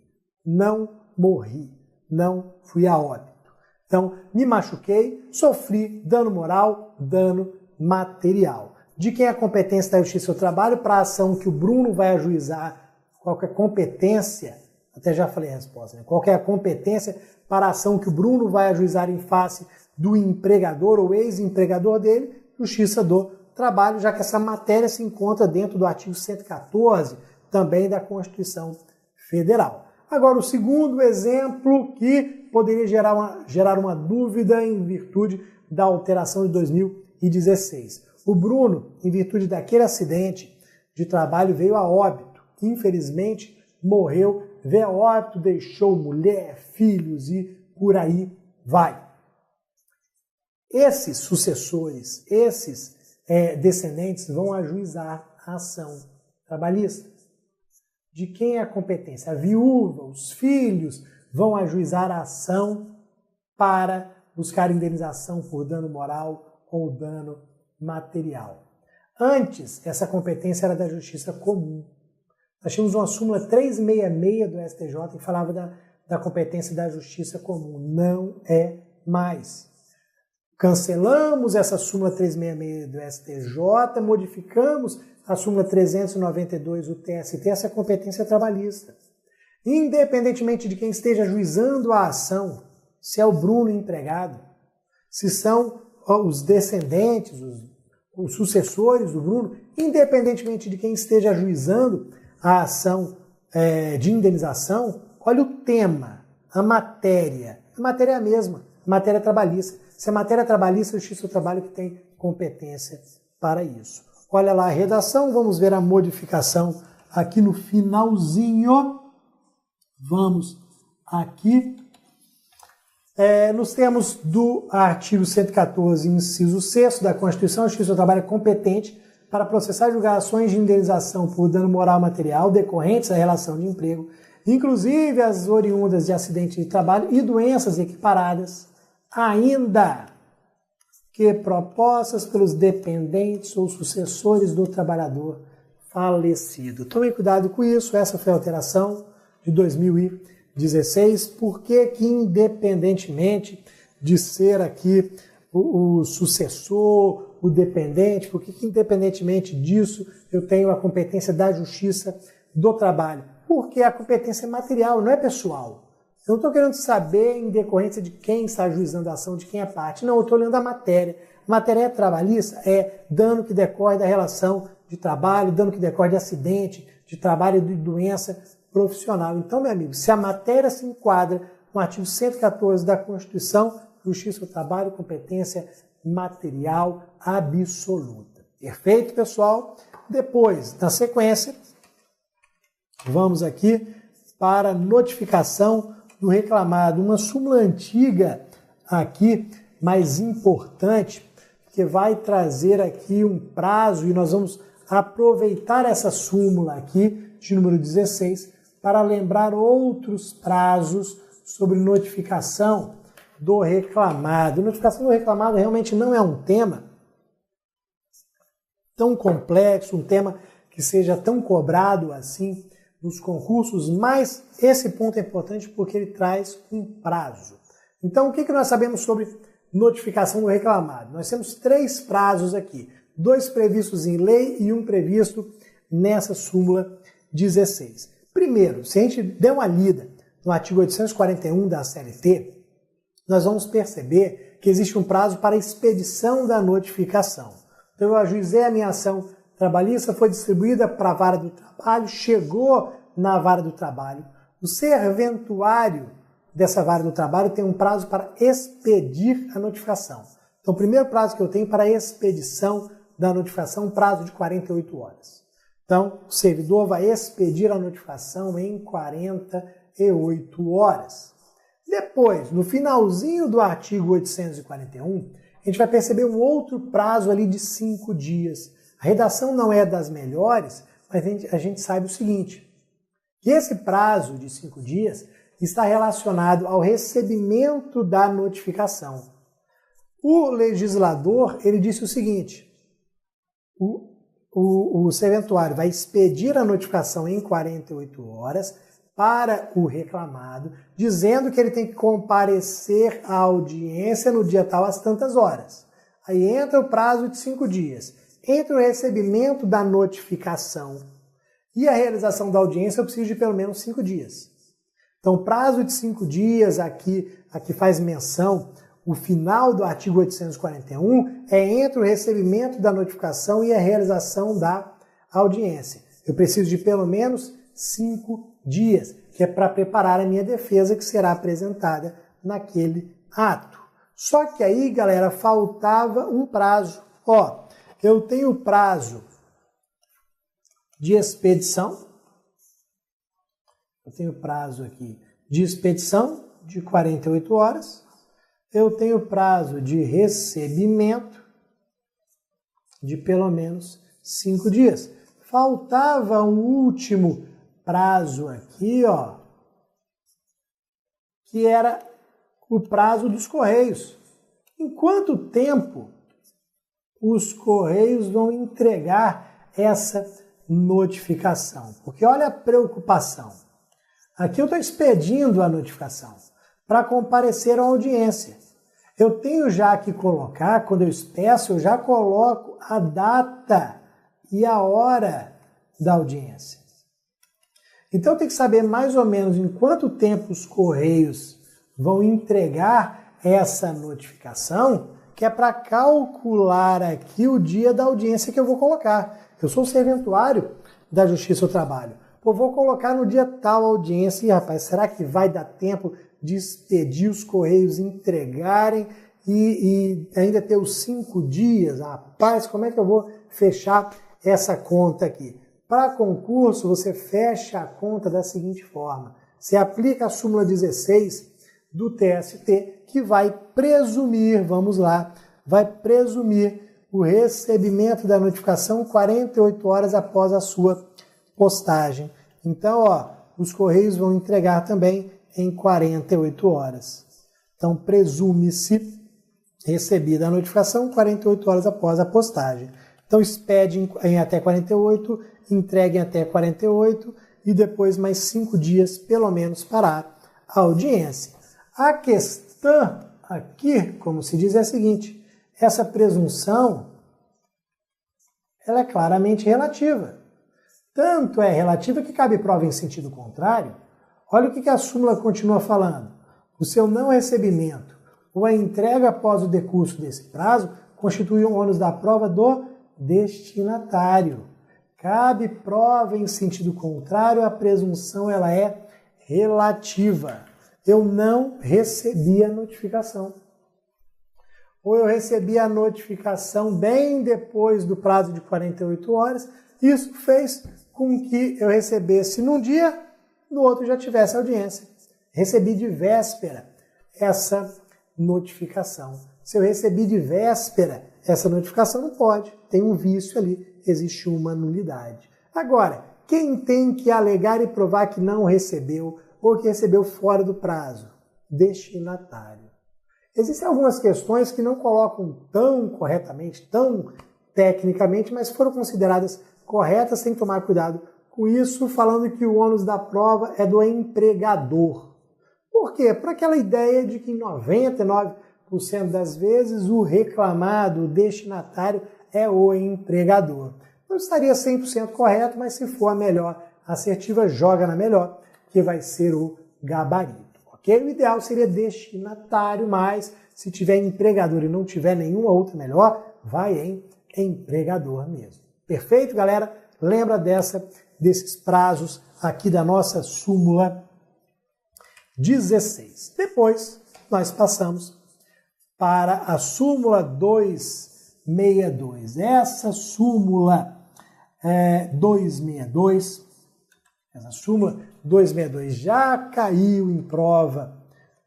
não morri, não fui a óbito. Então, me machuquei, sofri dano moral, dano material. De quem é a competência da Justiça do Trabalho para a ação que o Bruno vai ajuizar? Qual que é a competência? Até já falei a resposta, né? Qual que é a competência para a ação que o Bruno vai ajuizar em face do empregador ou ex-empregador dele? Justiça do Trabalho, já que essa matéria se encontra dentro do artigo 114, também da Constituição Federal. Agora, o segundo exemplo que poderia gerar uma dúvida em virtude da alteração de 2016. O Bruno, em virtude daquele acidente de trabalho, veio a óbito. Infelizmente, morreu, veio a óbito, deixou mulher, filhos e por aí vai. Esses sucessores, esses descendentes vão ajuizar a ação trabalhista. De quem é a competência? A viúva, os filhos vão ajuizar a ação para buscar indenização por dano moral ou dano material. Antes, essa competência era da Justiça Comum. Nós tínhamos uma súmula 366 do STJ que falava da competência da Justiça Comum. Não é mais. Cancelamos essa súmula 366 do STJ, modificamos a súmula 392 do TST, essa competência trabalhista. Independentemente de quem esteja ajuizando a ação, se é o Bruno empregado, se são os descendentes, os sucessores do Bruno, independentemente de quem esteja ajuizando a ação de indenização, olha o tema, a matéria. A matéria é a mesma, a matéria trabalhista. Se a matéria trabalhista, a Justiça do Trabalho que tem competência para isso. Olha lá a redação, vamos ver a modificação aqui no finalzinho. Vamos aqui. Nos termos do artigo 114, inciso 6º da Constituição, a Justiça do Trabalho é competente para processar e julgar ações de indenização por dano moral material decorrentes da relação de emprego, inclusive as oriundas de acidente de trabalho e doenças equiparadas, ainda que propostas pelos dependentes ou sucessores do trabalhador falecido. Tomem cuidado com isso, essa foi a alteração de 2016, porque que independentemente de ser aqui o sucessor, o dependente, porque que independentemente disso eu tenho a competência da Justiça do Trabalho? Porque a competência é material, não é pessoal. Eu não estou querendo saber em decorrência de quem está ajuizando a ação, de quem é parte. Não, eu estou olhando a matéria. A matéria é trabalhista, é dano que decorre da relação de trabalho, dano que decorre de acidente, de trabalho e de doença profissional. Então, meu amigo, se a matéria se enquadra no artigo 114 da Constituição, justiça do trabalho, competência material absoluta. Perfeito, pessoal? Depois, na sequência, vamos aqui para notificação do reclamado. Uma súmula antiga aqui, mais importante, que vai trazer aqui um prazo, e nós vamos aproveitar essa súmula aqui, de número 16, para lembrar outros prazos sobre notificação do reclamado. Notificação do reclamado realmente não é um tema tão complexo, um tema que seja tão cobrado assim nos concursos, mas esse ponto é importante porque ele traz um prazo. Então, o que nós sabemos sobre notificação do reclamado? Nós temos 3 prazos aqui, 2 previstos em lei e 1 previsto nessa súmula 16. Primeiro, se a gente der uma lida no artigo 841 da CLT, nós vamos perceber que existe um prazo para expedição da notificação. Então, eu ajuizei a minha ação trabalhista, foi distribuída para a vara do trabalho, chegou na vara do trabalho. O serventuário dessa vara do trabalho tem um prazo para expedir a notificação. Então, o primeiro prazo que eu tenho para expedição da notificação, um prazo de 48 horas. Então, o servidor vai expedir a notificação em 48 horas. Depois, no finalzinho do artigo 841, a gente vai perceber um outro prazo ali de 5 dias. A redação não é das melhores, mas a gente sabe o seguinte, que esse prazo de 5 dias está relacionado ao recebimento da notificação. O legislador, ele disse o seguinte, o serventuário vai expedir a notificação em 48 horas para o reclamado, dizendo que ele tem que comparecer à audiência no dia tal às tantas horas. Aí entra o prazo de 5 dias. Entre o recebimento da notificação e a realização da audiência, eu preciso de pelo menos 5 dias. Então, o prazo de 5 dias, aqui faz menção, o final do artigo 841, é entre o recebimento da notificação e a realização da audiência. Eu preciso de pelo menos 5 dias, que é para preparar a minha defesa que será apresentada naquele ato. Só que aí, galera, faltava um prazo. Ó, eu tenho o prazo de expedição. Eu tenho prazo aqui de expedição de 48 horas. Eu tenho prazo de recebimento de pelo menos 5 dias. Faltava um último prazo aqui, ó, que era o prazo dos Correios. Em quanto tempo os Correios vão entregar essa notificação? Porque olha a preocupação. Aqui eu estou expedindo a notificação para comparecer à audiência. Eu tenho já que colocar, quando eu peço, eu já coloco a data e a hora da audiência. Então eu tenho que saber mais ou menos em quanto tempo os Correios vão entregar essa notificação, que é para calcular aqui o dia da audiência que eu vou colocar. Eu sou serventuário da Justiça do Trabalho. Pô, vou colocar no dia tal audiência e, rapaz, será que vai dar tempo de expedir os Correios, entregarem e ainda ter os 5 dias? Rapaz, como é que eu vou fechar essa conta aqui? Para concurso, você fecha a conta da seguinte forma. Você aplica a súmula 16 do TST, que vai presumir, vamos lá, vai presumir o recebimento da notificação 48 horas após a sua postagem. Então, ó, os Correios vão entregar também em 48 horas. Então, presume-se recebida a notificação 48 horas após a postagem. Então, expede em até 48, entregue em até 48 e depois mais 5 dias, pelo menos, para a audiência. A questão aqui, como se diz, é a seguinte: essa presunção ela é claramente relativa. Tanto é relativa que cabe prova em sentido contrário. Olha o que a súmula continua falando. O seu não recebimento ou a entrega após o decurso desse prazo constitui um ônus da prova do destinatário. Cabe prova em sentido contrário, a presunção ela é relativa. Eu não recebi a notificação. Ou eu recebi a notificação bem depois do prazo de 48 horas. Isso fez com que eu recebesse num dia, no outro já tivesse audiência. Recebi de véspera essa notificação. Se eu recebi de véspera essa notificação, não pode. Tem um vício ali, existe uma nulidade. Agora, quem tem que alegar e provar que não recebeu ou que recebeu fora do prazo? Destinatário. Existem algumas questões que não colocam tão corretamente, tão tecnicamente, mas foram consideradas corretas, tem que tomar cuidado com isso, falando que o ônus da prova é do empregador. Por quê? Por aquela ideia de que em 99% das vezes o reclamado, o destinatário, é o empregador. Não estaria 100% correto, mas se for a melhor assertiva, joga na melhor, que vai ser o gabarito. Okay? O ideal seria destinatário, mas se tiver empregador e não tiver nenhuma outra melhor, vai em empregador mesmo. Perfeito, galera? Lembra desses prazos aqui da nossa súmula 16. Depois, nós passamos para a súmula 262. Essa súmula 262 já caiu em prova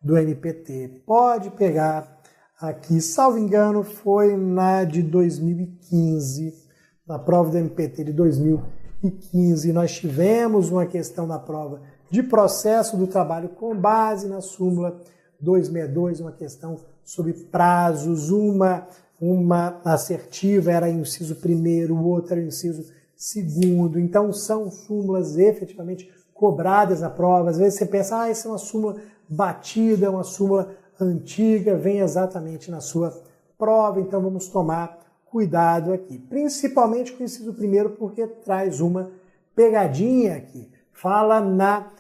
do NPT. Pode pegar aqui, salvo engano, foi na de 2015, na prova do NPT de 2015. Nós tivemos uma questão na prova de processo do trabalho com base na súmula 262, uma questão sobre prazos, uma assertiva era o inciso primeiro, o outro era o inciso segundo. Então são súmulas efetivamente cobradas na prova. Às vezes você pensa, essa é uma súmula batida, uma súmula antiga, vem exatamente na sua prova, então vamos tomar cuidado aqui. Principalmente com o inciso primeiro, porque traz uma pegadinha aqui. Fala na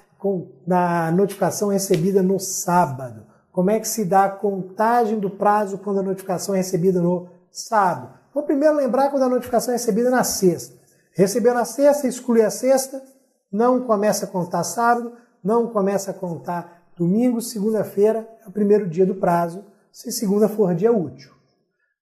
notificação recebida no sábado. Como é que se dá a contagem do prazo quando a notificação é recebida no sábado? Vamos primeiro lembrar quando a notificação é recebida na sexta. Recebeu na sexta, exclui a sexta, não começa a contar sábado, não começa a contar domingo, segunda-feira é o primeiro dia do prazo, se segunda for dia útil.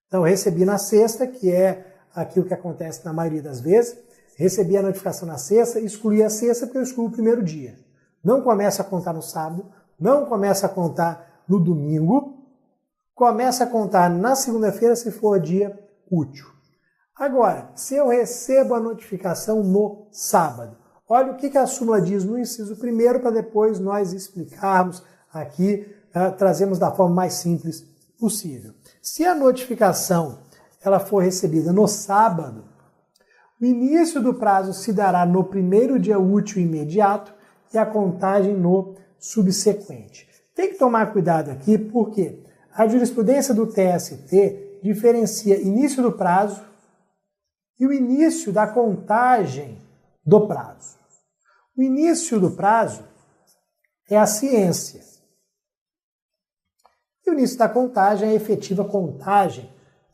Então, recebi na sexta, que é aquilo que acontece na maioria das vezes, recebi a notificação na sexta, excluí a sexta porque eu excluo o primeiro dia. Não começa a contar no sábado, não começa a contar no domingo, começa a contar na segunda-feira se for dia útil. Agora, se eu recebo a notificação no sábado, olha o que a súmula diz no inciso primeiro para depois nós explicarmos aqui, trazemos da forma mais simples possível. Se a notificação ela for recebida no sábado, o início do prazo se dará no primeiro dia útil imediato e a contagem no subsequente. Tem que tomar cuidado aqui porque a jurisprudência do TST diferencia início do prazo e o início da contagem do prazo. O início do prazo é a ciência. E o início da contagem é a efetiva contagem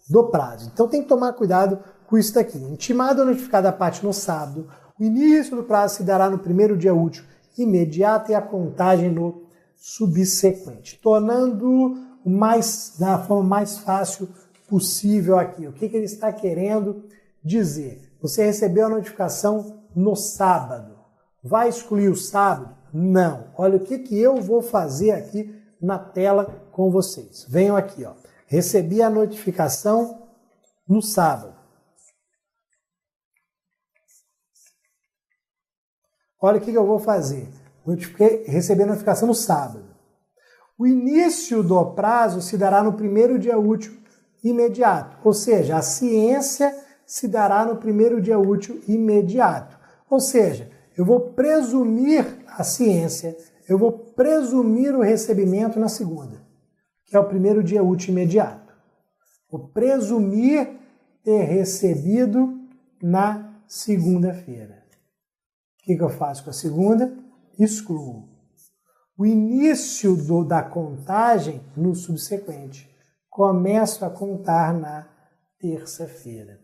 do prazo. Então tem que tomar cuidado com isso daqui. Intimado ou notificada a parte no sábado, o início do prazo se dará no primeiro dia útil imediato e a contagem no subsequente. Tornando da forma mais fácil possível aqui. O que ele está querendo dizer? Você recebeu a notificação no sábado. Vai excluir o sábado? Não. Olha o que eu vou fazer aqui na tela com vocês. Venham aqui, ó. Recebi a notificação no sábado. Olha o que eu vou fazer. Recebi a notificação no sábado. O início do prazo se dará no primeiro dia útil imediato. Ou seja, a ciência se dará no primeiro dia útil imediato. Ou seja, eu vou presumir a ciência, eu vou presumir o recebimento na segunda, que é o primeiro dia útil imediato. Vou presumir ter recebido na segunda-feira. O que eu faço com a segunda? Excluo. O início da contagem no subsequente. Começo a contar na terça-feira.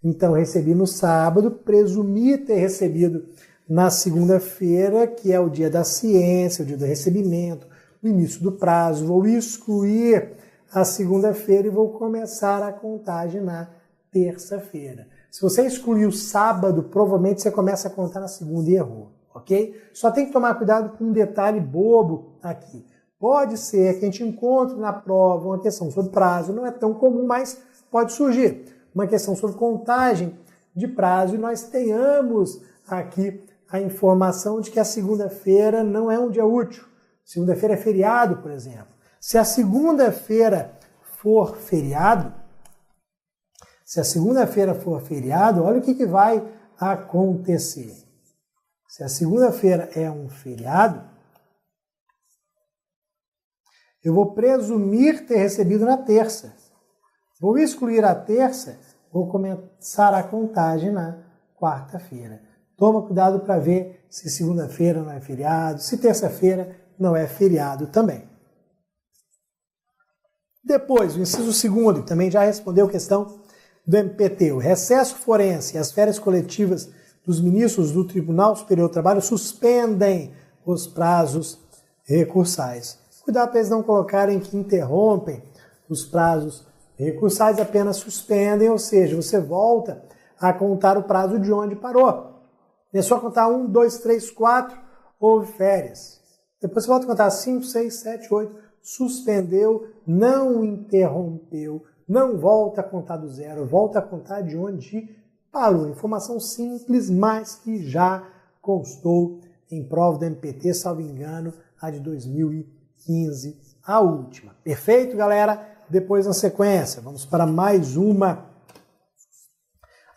Então, recebi no sábado, presumi ter recebido na segunda-feira, que é o dia da ciência, o dia do recebimento, o início do prazo. Vou excluir a segunda-feira e vou começar a contagem na terça-feira. Se você excluir o sábado, provavelmente você começa a contar na segunda e errou, ok? Só tem que tomar cuidado com um detalhe bobo aqui. Pode ser que a gente encontre na prova uma questão sobre prazo, não é tão comum, mas pode surgir uma questão sobre contagem de prazo e nós tenhamos aqui a informação de que a segunda-feira não é um dia útil. Segunda-feira é feriado, por exemplo. Se a segunda-feira for feriado, olha o que vai acontecer. Se a segunda-feira é um feriado, eu vou presumir ter recebido na terça. Vou excluir a terça, vou começar a contagem na quarta-feira. Toma cuidado para ver se segunda-feira não é feriado, se terça-feira não é feriado também. Depois, o inciso 2º, que também já respondeu a questão do MPT. O recesso forense e as férias coletivas dos ministros do Tribunal Superior do Trabalho suspendem os prazos recursais. Cuidado para eles não colocarem que interrompem os prazos recursais, apenas suspendem, ou seja, você volta a contar o prazo de onde parou. É só contar 1, 2, 3, 4, houve férias. Depois você volta a contar 5, 6, 7, 8, suspendeu, não interrompeu, não volta a contar do zero, volta a contar de onde parou. Informação simples, mas que já constou em prova do MPT, salvo engano, a de 2015, a última. Perfeito, galera? Depois, na sequência, vamos para mais uma.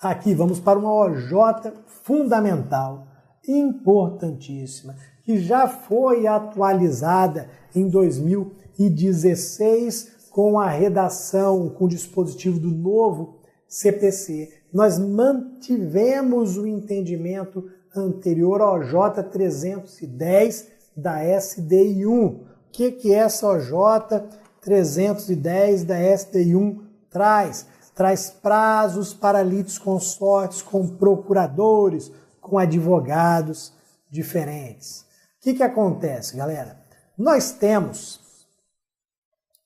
Aqui, vamos para uma OJ fundamental, importantíssima, que já foi atualizada em 2016 com a redação, com o dispositivo do novo CPC. Nós mantivemos o entendimento anterior ao OJ 310 da SDI1. O que é essa OJ 310 da SDI1 traz? Traz prazos para litisconsortes com procuradores, com advogados diferentes. O que acontece, galera? Nós temos,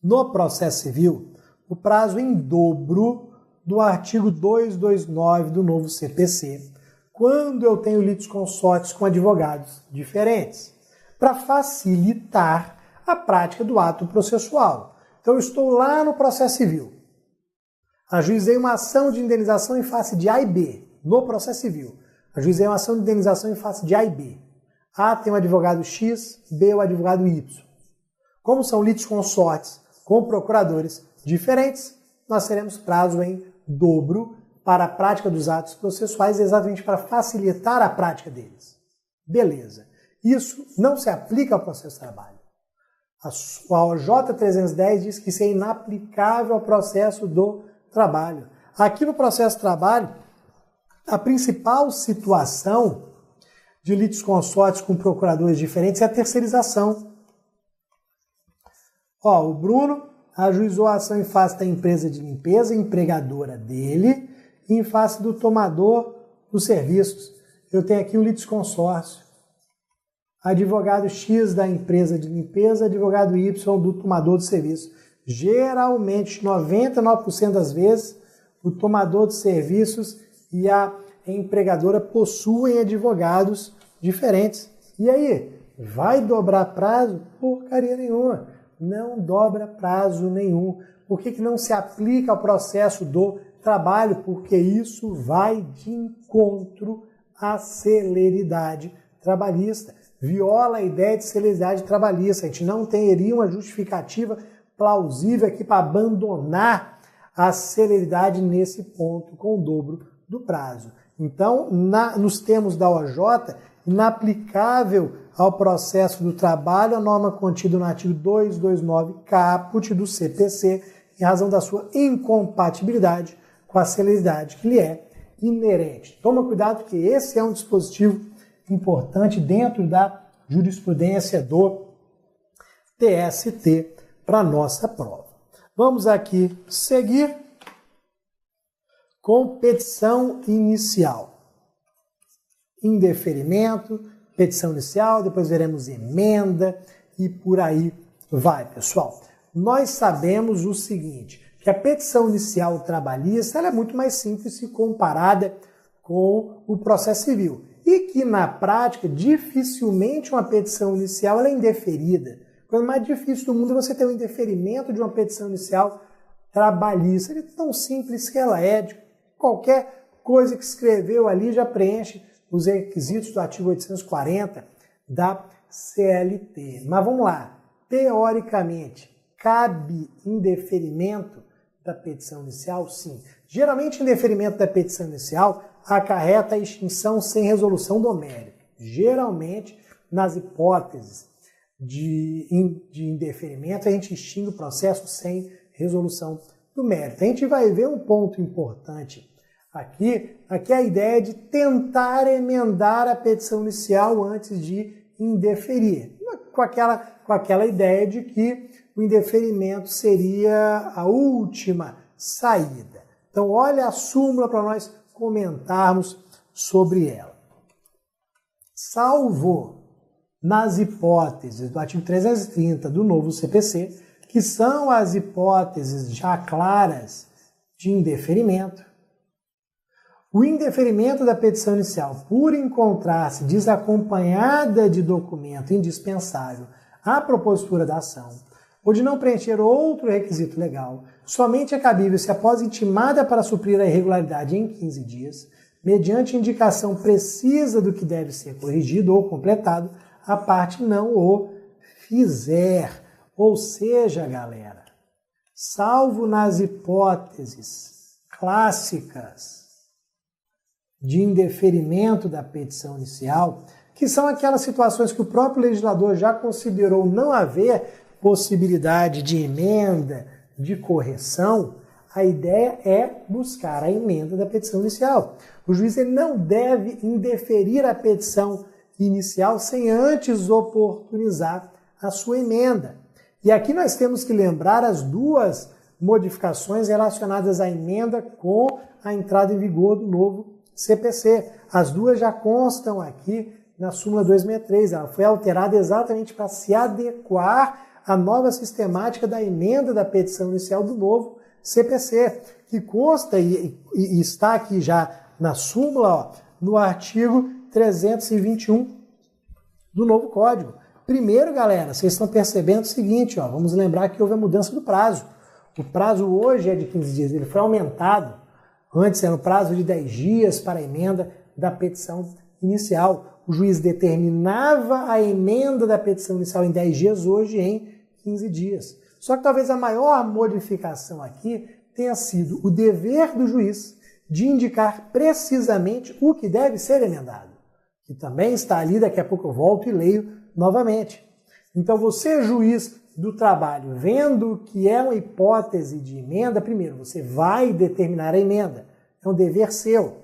no processo civil, o prazo em dobro do artigo 229 do novo CPC, quando eu tenho litisconsortes com advogados diferentes, para facilitar a prática do ato processual. Então, eu estou lá no processo civil, ajuizei uma ação de indenização em face de A e B, no processo civil. Ajuizei uma ação de indenização em face de A e B. A tem o advogado X, B o advogado Y. Como são litisconsortes com procuradores diferentes, nós teremos prazo em dobro para a prática dos atos processuais, exatamente para facilitar a prática deles. Beleza. Isso não se aplica ao processo de trabalho. A OJ 310 diz que isso é inaplicável ao processo do trabalho. Aqui no processo de trabalho, a principal situação de litisconsortes com procuradores diferentes é a terceirização. O Bruno ajuizou a ação em face da empresa de limpeza, empregadora dele, e em face do tomador dos serviços. Eu tenho aqui o litisconsórcio. Advogado X da empresa de limpeza, advogado Y do tomador de serviço. Geralmente, 99% das vezes, o tomador de serviços e a empregadora possuem advogados diferentes. E aí, vai dobrar prazo? Porcaria nenhuma. Não dobra prazo nenhum. Por que não se aplica ao processo do trabalho? Porque isso vai de encontro à celeridade trabalhista. Viola a ideia de celeridade trabalhista. A gente não teria uma justificativa plausível aqui para abandonar a celeridade nesse ponto com o dobro do prazo. Então, nos termos da OJ, inaplicável ao processo do trabalho a norma contida no artigo 229 caput do CPC, em razão da sua incompatibilidade com a celeridade que lhe é inerente. Toma cuidado que esse é um dispositivo importante dentro da jurisprudência do TST para a nossa prova. Vamos aqui seguir com petição inicial. Indeferimento, petição inicial, depois veremos emenda e por aí vai, pessoal. Nós sabemos o seguinte, que a petição inicial trabalhista ela é muito mais simples se comparada com o processo civil. E que, na prática, dificilmente uma petição inicial ela é indeferida. A coisa mais difícil do mundo é você ter um indeferimento de uma petição inicial trabalhista. É tão simples que ela é, de qualquer coisa que escreveu ali já preenche os requisitos do artigo 840 da CLT. Mas vamos lá, teoricamente, cabe indeferimento da petição inicial? Sim. Geralmente, indeferimento da petição inicial acarreta a extinção sem resolução do mérito. Geralmente, nas hipóteses de indeferimento, a gente extingue o processo sem resolução do mérito. A gente vai ver um ponto importante aqui é a ideia de tentar emendar a petição inicial antes de indeferir, com aquela ideia de que o indeferimento seria a última saída. Então, olha a súmula para nós comentarmos sobre ela. Salvo nas hipóteses do artigo 330 do novo CPC, que são as hipóteses já claras de indeferimento, o indeferimento da petição inicial, por encontrar-se desacompanhada de documento indispensável à propositura da ação, ou de não preencher outro requisito legal, somente é cabível se após intimada para suprir a irregularidade em 15 dias, mediante indicação precisa do que deve ser corrigido ou completado, a parte não o fizer. Ou seja, galera, salvo nas hipóteses clássicas de indeferimento da petição inicial, que são aquelas situações que o próprio legislador já considerou não haver possibilidade de emenda, de correção, a ideia é buscar a emenda da petição inicial. O juiz ele não deve indeferir a petição inicial sem antes oportunizar a sua emenda. E aqui nós temos que lembrar as duas modificações relacionadas à emenda com a entrada em vigor do novo CPC. As duas já constam aqui na súmula 263. Ela foi alterada exatamente para se adequar à nova sistemática da emenda da petição inicial do novo CPC, que consta e está aqui já na súmula, ó, no artigo 321 do novo Código. Primeiro, galera, vocês estão percebendo o seguinte, ó, vamos lembrar que houve a mudança do prazo. O prazo hoje é de 15 dias, ele foi aumentado. Antes era o prazo de 10 dias para a emenda da petição inicial. O juiz determinava a emenda da petição inicial em 10 dias, hoje em 15 dias. Só que talvez a maior modificação aqui tenha sido o dever do juiz de indicar precisamente o que deve ser emendado, que também está ali, daqui a pouco eu volto e leio novamente. Então você, juiz do trabalho, vendo que é uma hipótese de emenda, primeiro você vai determinar a emenda, é um dever seu.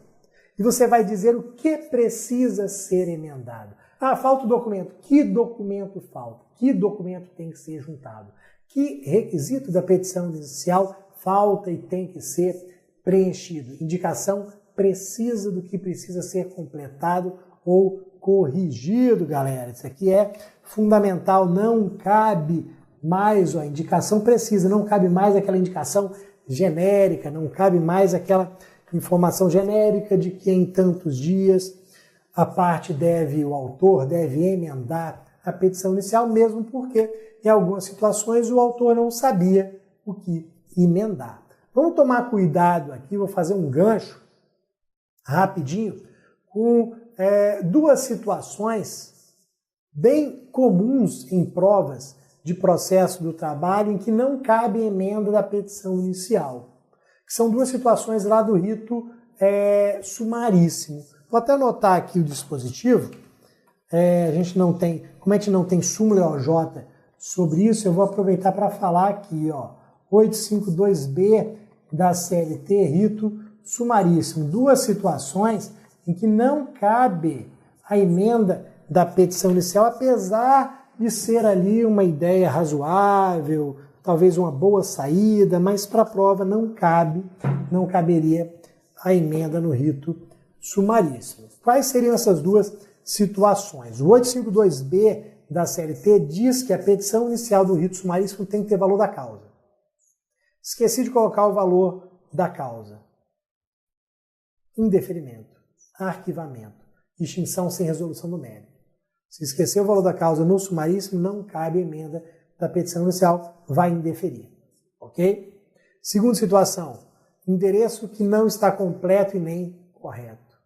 E você vai dizer o que precisa ser emendado. Ah, falta o documento. Que documento falta? Que documento tem que ser juntado? Que requisito da petição inicial falta e tem que ser preenchido? Indicação precisa do que precisa ser completado ou corrigido, galera. Isso aqui é fundamental. Não cabe mais a indicação precisa, não cabe mais aquela indicação genérica, não cabe mais aquela informação genérica de que em tantos dias o autor deve emendar a petição inicial, mesmo porque em algumas situações o autor não sabia o que emendar. Vamos tomar cuidado aqui, vou fazer um gancho rapidinho com duas situações bem comuns em provas de processo do trabalho em que não cabe emenda da petição inicial, que são duas situações lá do rito sumaríssimo. Vou até anotar aqui o dispositivo. Como a gente não tem súmula OJ sobre isso, eu vou aproveitar para falar aqui, ó, 852B da CLT, rito sumaríssimo. Duas situações em que não cabe a emenda da petição inicial, apesar de ser ali uma ideia razoável, talvez uma boa saída, mas para a prova não caberia a emenda no rito sumaríssimo. Quais seriam essas duas situações? O 852B da CLT diz que a petição inicial do rito sumaríssimo tem que ter valor da causa. Esqueci de colocar o valor da causa. Indeferimento, arquivamento, extinção sem resolução do mérito. Se esquecer o valor da causa no sumaríssimo, não cabe emenda da petição inicial, vai indeferir. Ok? Segunda situação, endereço que não está completo e nem correto.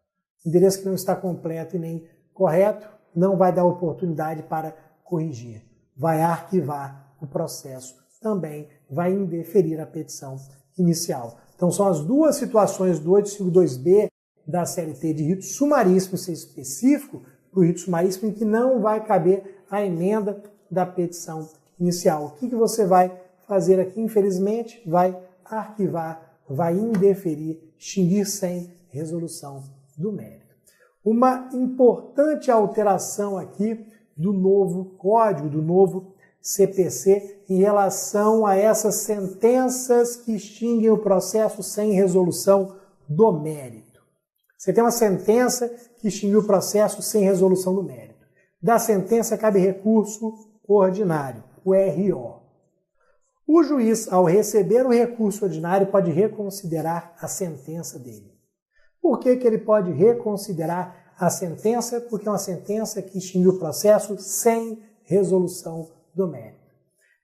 Endereço que não está completo e nem correto não vai dar oportunidade para corrigir. Vai arquivar o processo, também vai indeferir a petição inicial. Então são as duas situações do 852B da CLT de rito sumaríssimo, ser específico para o rito sumaríssimo, em que não vai caber a emenda da petição inicial. O que você vai fazer aqui? Infelizmente, vai arquivar, vai indeferir, extinguir sem resolução do mérito. Uma importante alteração aqui do novo código, do novo CPC, em relação a essas sentenças que extinguem o processo sem resolução do mérito. Você tem uma sentença que extinguiu o processo sem resolução do mérito. Da sentença cabe recurso ordinário, o RO. O juiz, ao receber o recurso ordinário, pode reconsiderar a sentença dele. Por que ele pode reconsiderar a sentença? Porque é uma sentença que extinguiu o processo sem resolução do mérito.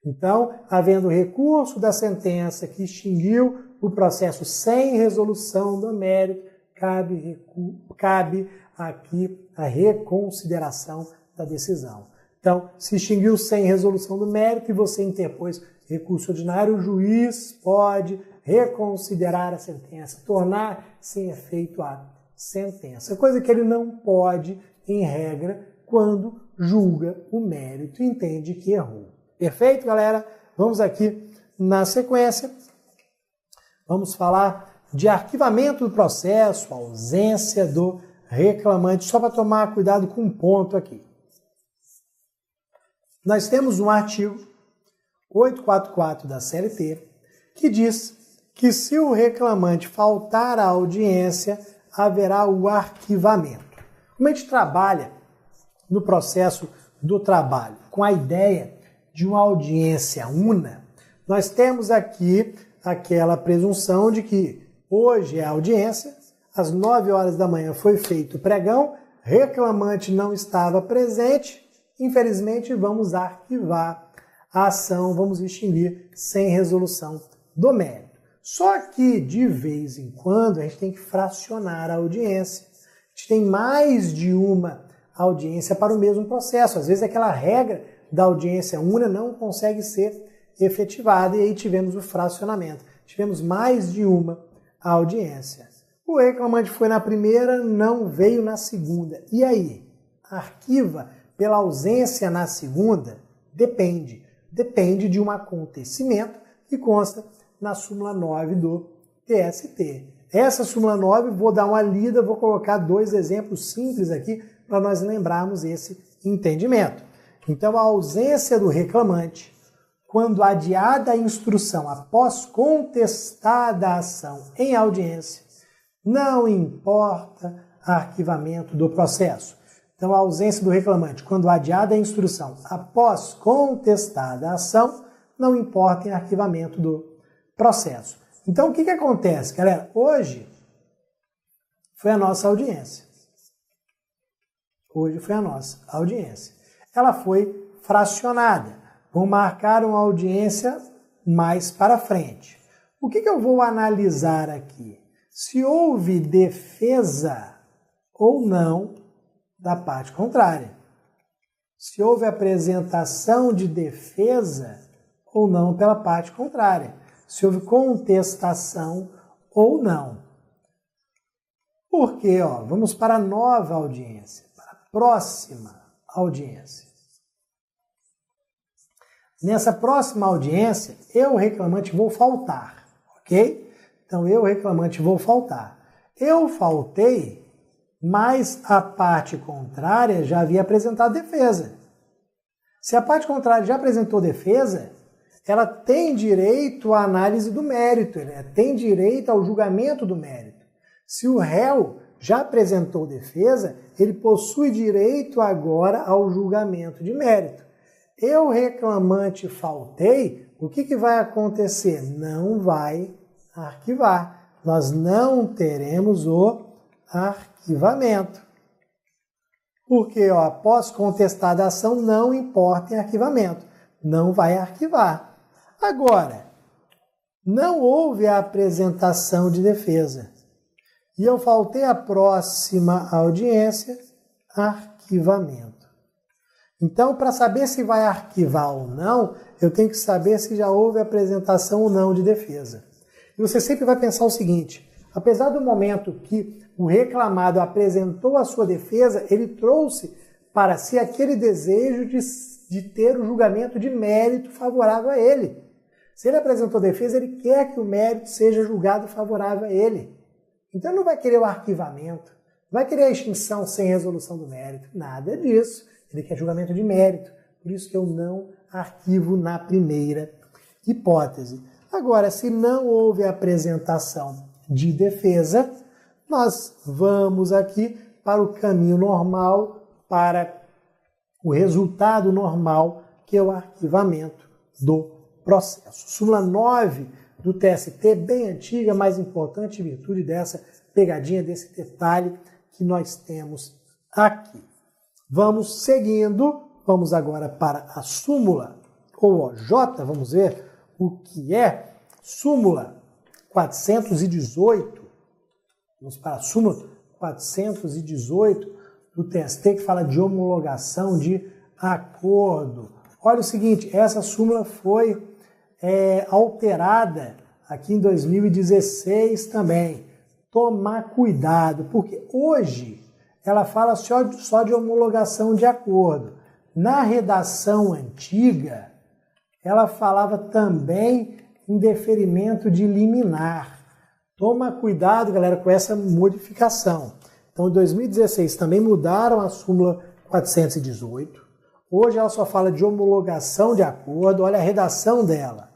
Então, havendo recurso da sentença que extinguiu o processo sem resolução do mérito, cabe aqui a reconsideração da decisão. Então, se extinguiu sem resolução do mérito e você interpôs recurso ordinário, o juiz pode reconsiderar a sentença, tornar sem efeito a sentença. Coisa que ele não pode, em regra, quando julga o mérito e entende que errou. Perfeito, galera? Vamos aqui na sequência. Vamos falar de arquivamento do processo, ausência do reclamante. Só para tomar cuidado com um ponto aqui. Nós temos um artigo 844 da CLT que diz que se o reclamante faltar à audiência, haverá o arquivamento. Como a gente trabalha no processo do trabalho com a ideia de uma audiência una, nós temos aqui aquela presunção de que hoje é a audiência, às 9 horas da manhã foi feito o pregão, reclamante não estava presente, infelizmente vamos arquivar a ação, vamos extinguir sem resolução do mérito. Só que, de vez em quando, a gente tem que fracionar a audiência. A gente tem mais de uma audiência para o mesmo processo. Às vezes aquela regra da audiência una não consegue ser efetivada e aí tivemos o fracionamento. Tivemos mais de uma audiência. O reclamante foi na primeira, não veio na segunda. E aí? Arquiva pela ausência na segunda? Depende. Depende de um acontecimento que consta na súmula 9 do TST. Essa súmula 9, vou dar uma lida, vou colocar dois exemplos simples aqui para nós lembrarmos esse entendimento. Então, a ausência do reclamante, quando adiada a instrução após contestada a ação em audiência, não importa arquivamento do processo. Então, a ausência do reclamante, quando adiada a instrução após contestada a ação, não importa em arquivamento do processo. Então, o que acontece, galera? Hoje foi a nossa audiência. Hoje foi a nossa audiência. Ela foi fracionada. Vou marcar uma audiência mais para frente. O que eu vou analisar aqui? Se houve defesa ou não da parte contrária. Se houve apresentação de defesa ou não pela parte contrária. Se houve contestação ou não. Por quê? Vamos para a nova audiência, para a próxima audiência. Nessa próxima audiência, eu, reclamante, vou faltar, ok? Então, eu, reclamante, vou faltar. Eu faltei, mas a parte contrária já havia apresentado defesa. Se a parte contrária já apresentou defesa, ela tem direito à análise do mérito, tem direito ao julgamento do mérito. Se o réu já apresentou defesa, ele possui direito agora ao julgamento de mérito. Eu, reclamante, faltei, o que vai acontecer? Não vai arquivar. Nós não teremos o arquivamento. Porque, após contestada a ação, não importa em arquivamento. Não vai arquivar. Agora, não houve a apresentação de defesa. E eu faltei a próxima audiência, arquivamento. Então, para saber se vai arquivar ou não, eu tenho que saber se já houve apresentação ou não de defesa. E você sempre vai pensar o seguinte, apesar do momento que o reclamado apresentou a sua defesa, ele trouxe para si aquele desejo de ter o julgamento de mérito favorável a ele. Se ele apresentou defesa, ele quer que o mérito seja julgado favorável a ele. Então ele não vai querer o arquivamento, não vai querer a extinção sem resolução do mérito, nada disso. Ele quer julgamento de mérito, por isso que eu não arquivo na primeira hipótese. Agora, se não houve apresentação de defesa, nós vamos aqui para o caminho normal, para o resultado normal, que é o arquivamento do processo. Súmula 9 do TST, bem antiga, mas importante em virtude dessa pegadinha, desse detalhe que nós temos aqui. Vamos seguindo, vamos agora para a súmula, ou OJ, vamos ver o que é súmula 418. Vamos para a súmula 418 do TST, que fala de homologação de acordo. Olha o seguinte, essa súmula foi alterada aqui em 2016 também. Tomar cuidado, porque hoje ela fala só de homologação de acordo. Na redação antiga, ela falava também em deferimento de liminar. Toma cuidado, galera, com essa modificação. Então, em 2016 também mudaram a súmula 418. Hoje ela só fala de homologação de acordo. Olha a redação dela.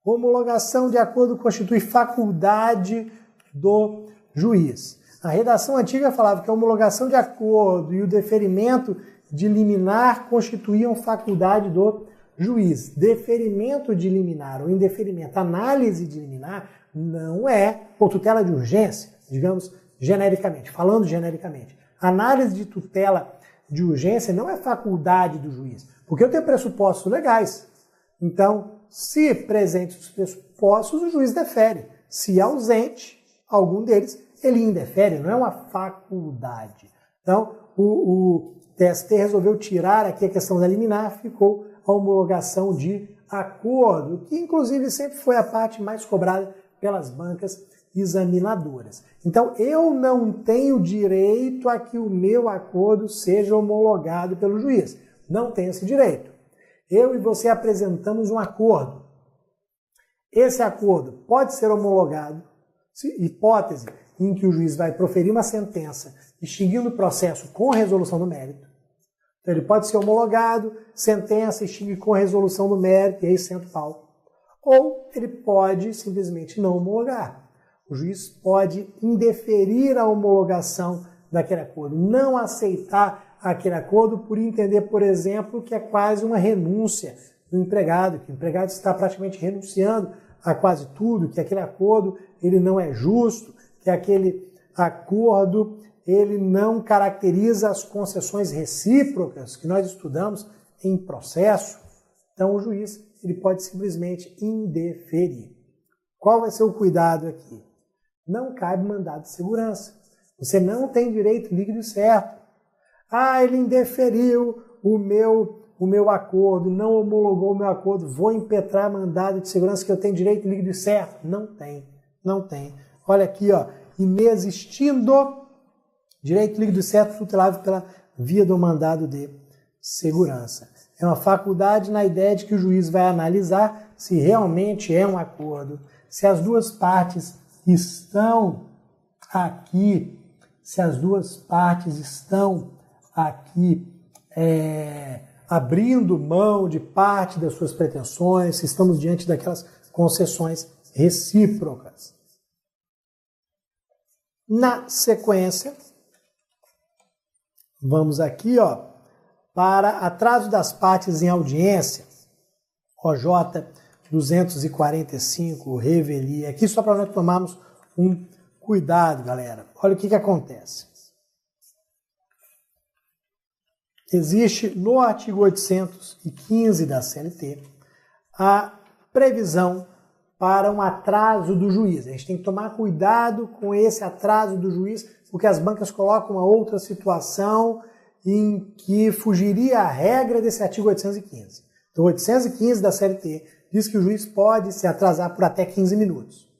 Homologação de acordo constitui faculdade do juiz. A redação antiga falava que a homologação de acordo e o deferimento de liminar constituíam faculdade do juiz. Deferimento de liminar ou indeferimento, análise de liminar, não é, ou tutela de urgência, digamos genericamente, falando genericamente. Análise de tutela de urgência não é faculdade do juiz, porque eu tenho pressupostos legais. Então, se presentes os pressupostos, o juiz defere. Se ausente algum deles, ele indefere, não é uma faculdade. Então, o TST resolveu tirar aqui a questão da liminar, ficou a homologação de acordo, que inclusive sempre foi a parte mais cobrada pelas bancas examinadoras. Então, eu não tenho direito a que o meu acordo seja homologado pelo juiz. Não tenho esse direito. Eu e você apresentamos um acordo. Esse acordo pode ser homologado, hipótese em que o juiz vai proferir uma sentença extinguindo o processo com resolução do mérito. Então, ele pode ser homologado, sentença extingue com resolução do mérito, e aí senta o pau. Ou ele pode simplesmente não homologar. O juiz pode indeferir a homologação daquele acordo, não aceitar aquele acordo por entender, por exemplo, que é quase uma renúncia do empregado, que o empregado está praticamente renunciando a quase tudo, que aquele acordo ele não é justo, que aquele acordo ele não caracteriza as concessões recíprocas que nós estudamos em processo. Então o juiz ele pode simplesmente indeferir. Qual vai ser o cuidado aqui? Não cabe mandado de segurança. Você não tem direito líquido e certo. Ele indeferiu o meu acordo, não homologou o meu acordo, vou impetrar mandado de segurança que eu tenho direito líquido e certo. Não tem, não tem. Olha aqui, inexistindo direito líquido e certo tutelável pela via do mandado de segurança. É uma faculdade na ideia de que o juiz vai analisar se realmente é um acordo, se as duas partes estão aqui, abrindo mão de parte das suas pretensões, se estamos diante daquelas concessões recíprocas. Na sequência, vamos aqui, ó, para atraso das partes em audiência, OJ 245, revelia. Aqui só para nós tomarmos um cuidado, galera. Olha o que acontece. Existe no artigo 815 da CLT a previsão para um atraso do juiz. A gente tem que tomar cuidado com esse atraso do juiz, porque as bancas colocam uma outra situação em que fugiria a regra desse artigo 815. Então, o 815 da CLT diz que o juiz pode se atrasar por até 15 minutos.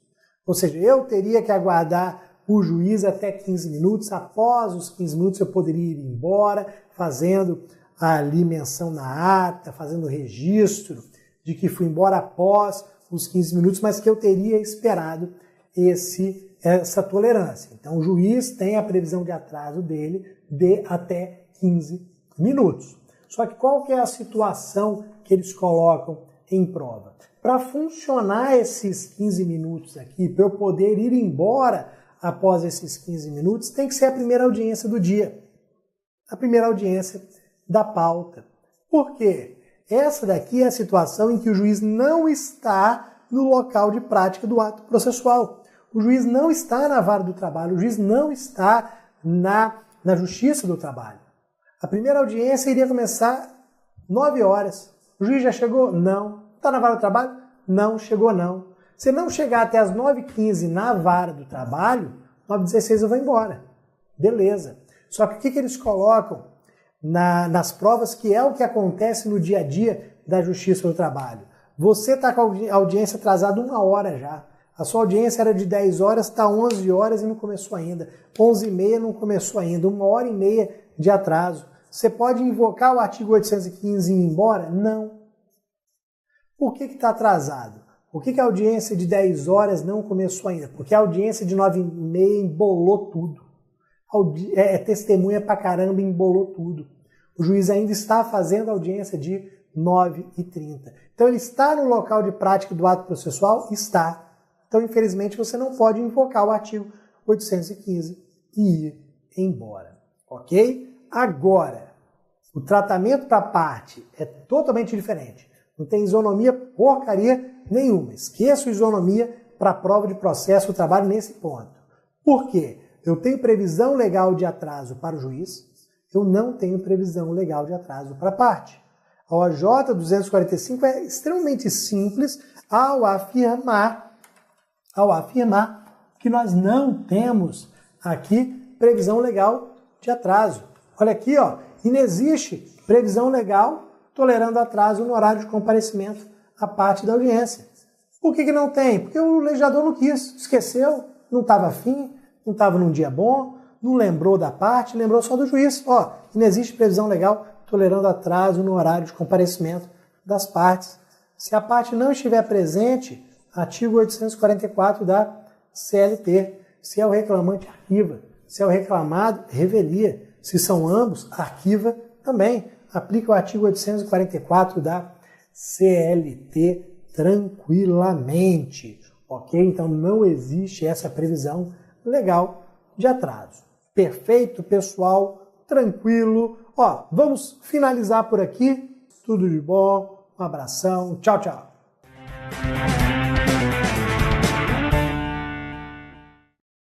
Ou seja, eu teria que aguardar o juiz até 15 minutos. Após os 15 minutos eu poderia ir embora, fazendo ali menção na ata, fazendo registro de que fui embora após os 15 minutos, mas que eu teria esperado essa tolerância. Então, o juiz tem a previsão de atraso dele de até 15 minutos. Só que qual que é a situação que eles colocam em prova? Para funcionar esses 15 minutos aqui, para eu poder ir embora após esses 15 minutos, tem que ser a primeira audiência do dia. A primeira audiência da pauta. Por quê? Essa daqui é a situação em que o juiz não está no local de prática do ato processual. O juiz não está na vara do trabalho, o juiz não está na justiça do trabalho. A primeira audiência iria começar 9 horas. O juiz já chegou? Não. Está na vara do trabalho? Não, chegou não. Se não chegar até as 9h15 na vara do trabalho, 9h16 eu vou embora. Beleza. Só que o que eles colocam nas provas, que é o que acontece no dia a dia da Justiça do Trabalho? Você está com a audiência atrasada 1 hora já. A sua audiência era de 10 horas, está 11 horas e não começou ainda. 11h30 não começou ainda. 1h30 de atraso. Você pode invocar o artigo 815 e ir embora? Não. Por que está atrasado? Por que a audiência de 10 horas não começou ainda? Porque a audiência de 9h30 embolou tudo. É testemunha pra caramba, embolou tudo. O juiz ainda está fazendo a audiência de 9h30. Então ele está no local de prática do ato processual? Está. Então, infelizmente, você não pode invocar o artigo 815 e ir embora. Ok? Agora, o tratamento para a parte é totalmente diferente. Não tem isonomia porcaria nenhuma. Esqueça a isonomia para a prova de processo do trabalho nesse ponto. Por quê? Eu tenho previsão legal de atraso para o juiz, eu não tenho previsão legal de atraso para a parte. A OJ 245 é extremamente simples ao afirmar que nós não temos aqui previsão legal de atraso. Olha aqui, ó, inexiste previsão legal tolerando atraso no horário de comparecimento à parte da audiência. Por que não tem? Porque o legislador não quis, esqueceu, não estava afim, não estava num dia bom, não lembrou da parte, lembrou só do juiz. Ó, inexiste previsão legal tolerando atraso no horário de comparecimento das partes. Se a parte não estiver presente, artigo 844 da CLT. Se é o reclamante, arquiva. Se é o reclamado, revelia. Se são ambos, arquiva também. Aplica o artigo 844 da CLT tranquilamente. Ok? Então não existe essa previsão legal de atraso. Perfeito, pessoal? Tranquilo? Ó, vamos finalizar por aqui. Tudo de bom. Um abração. Tchau, tchau.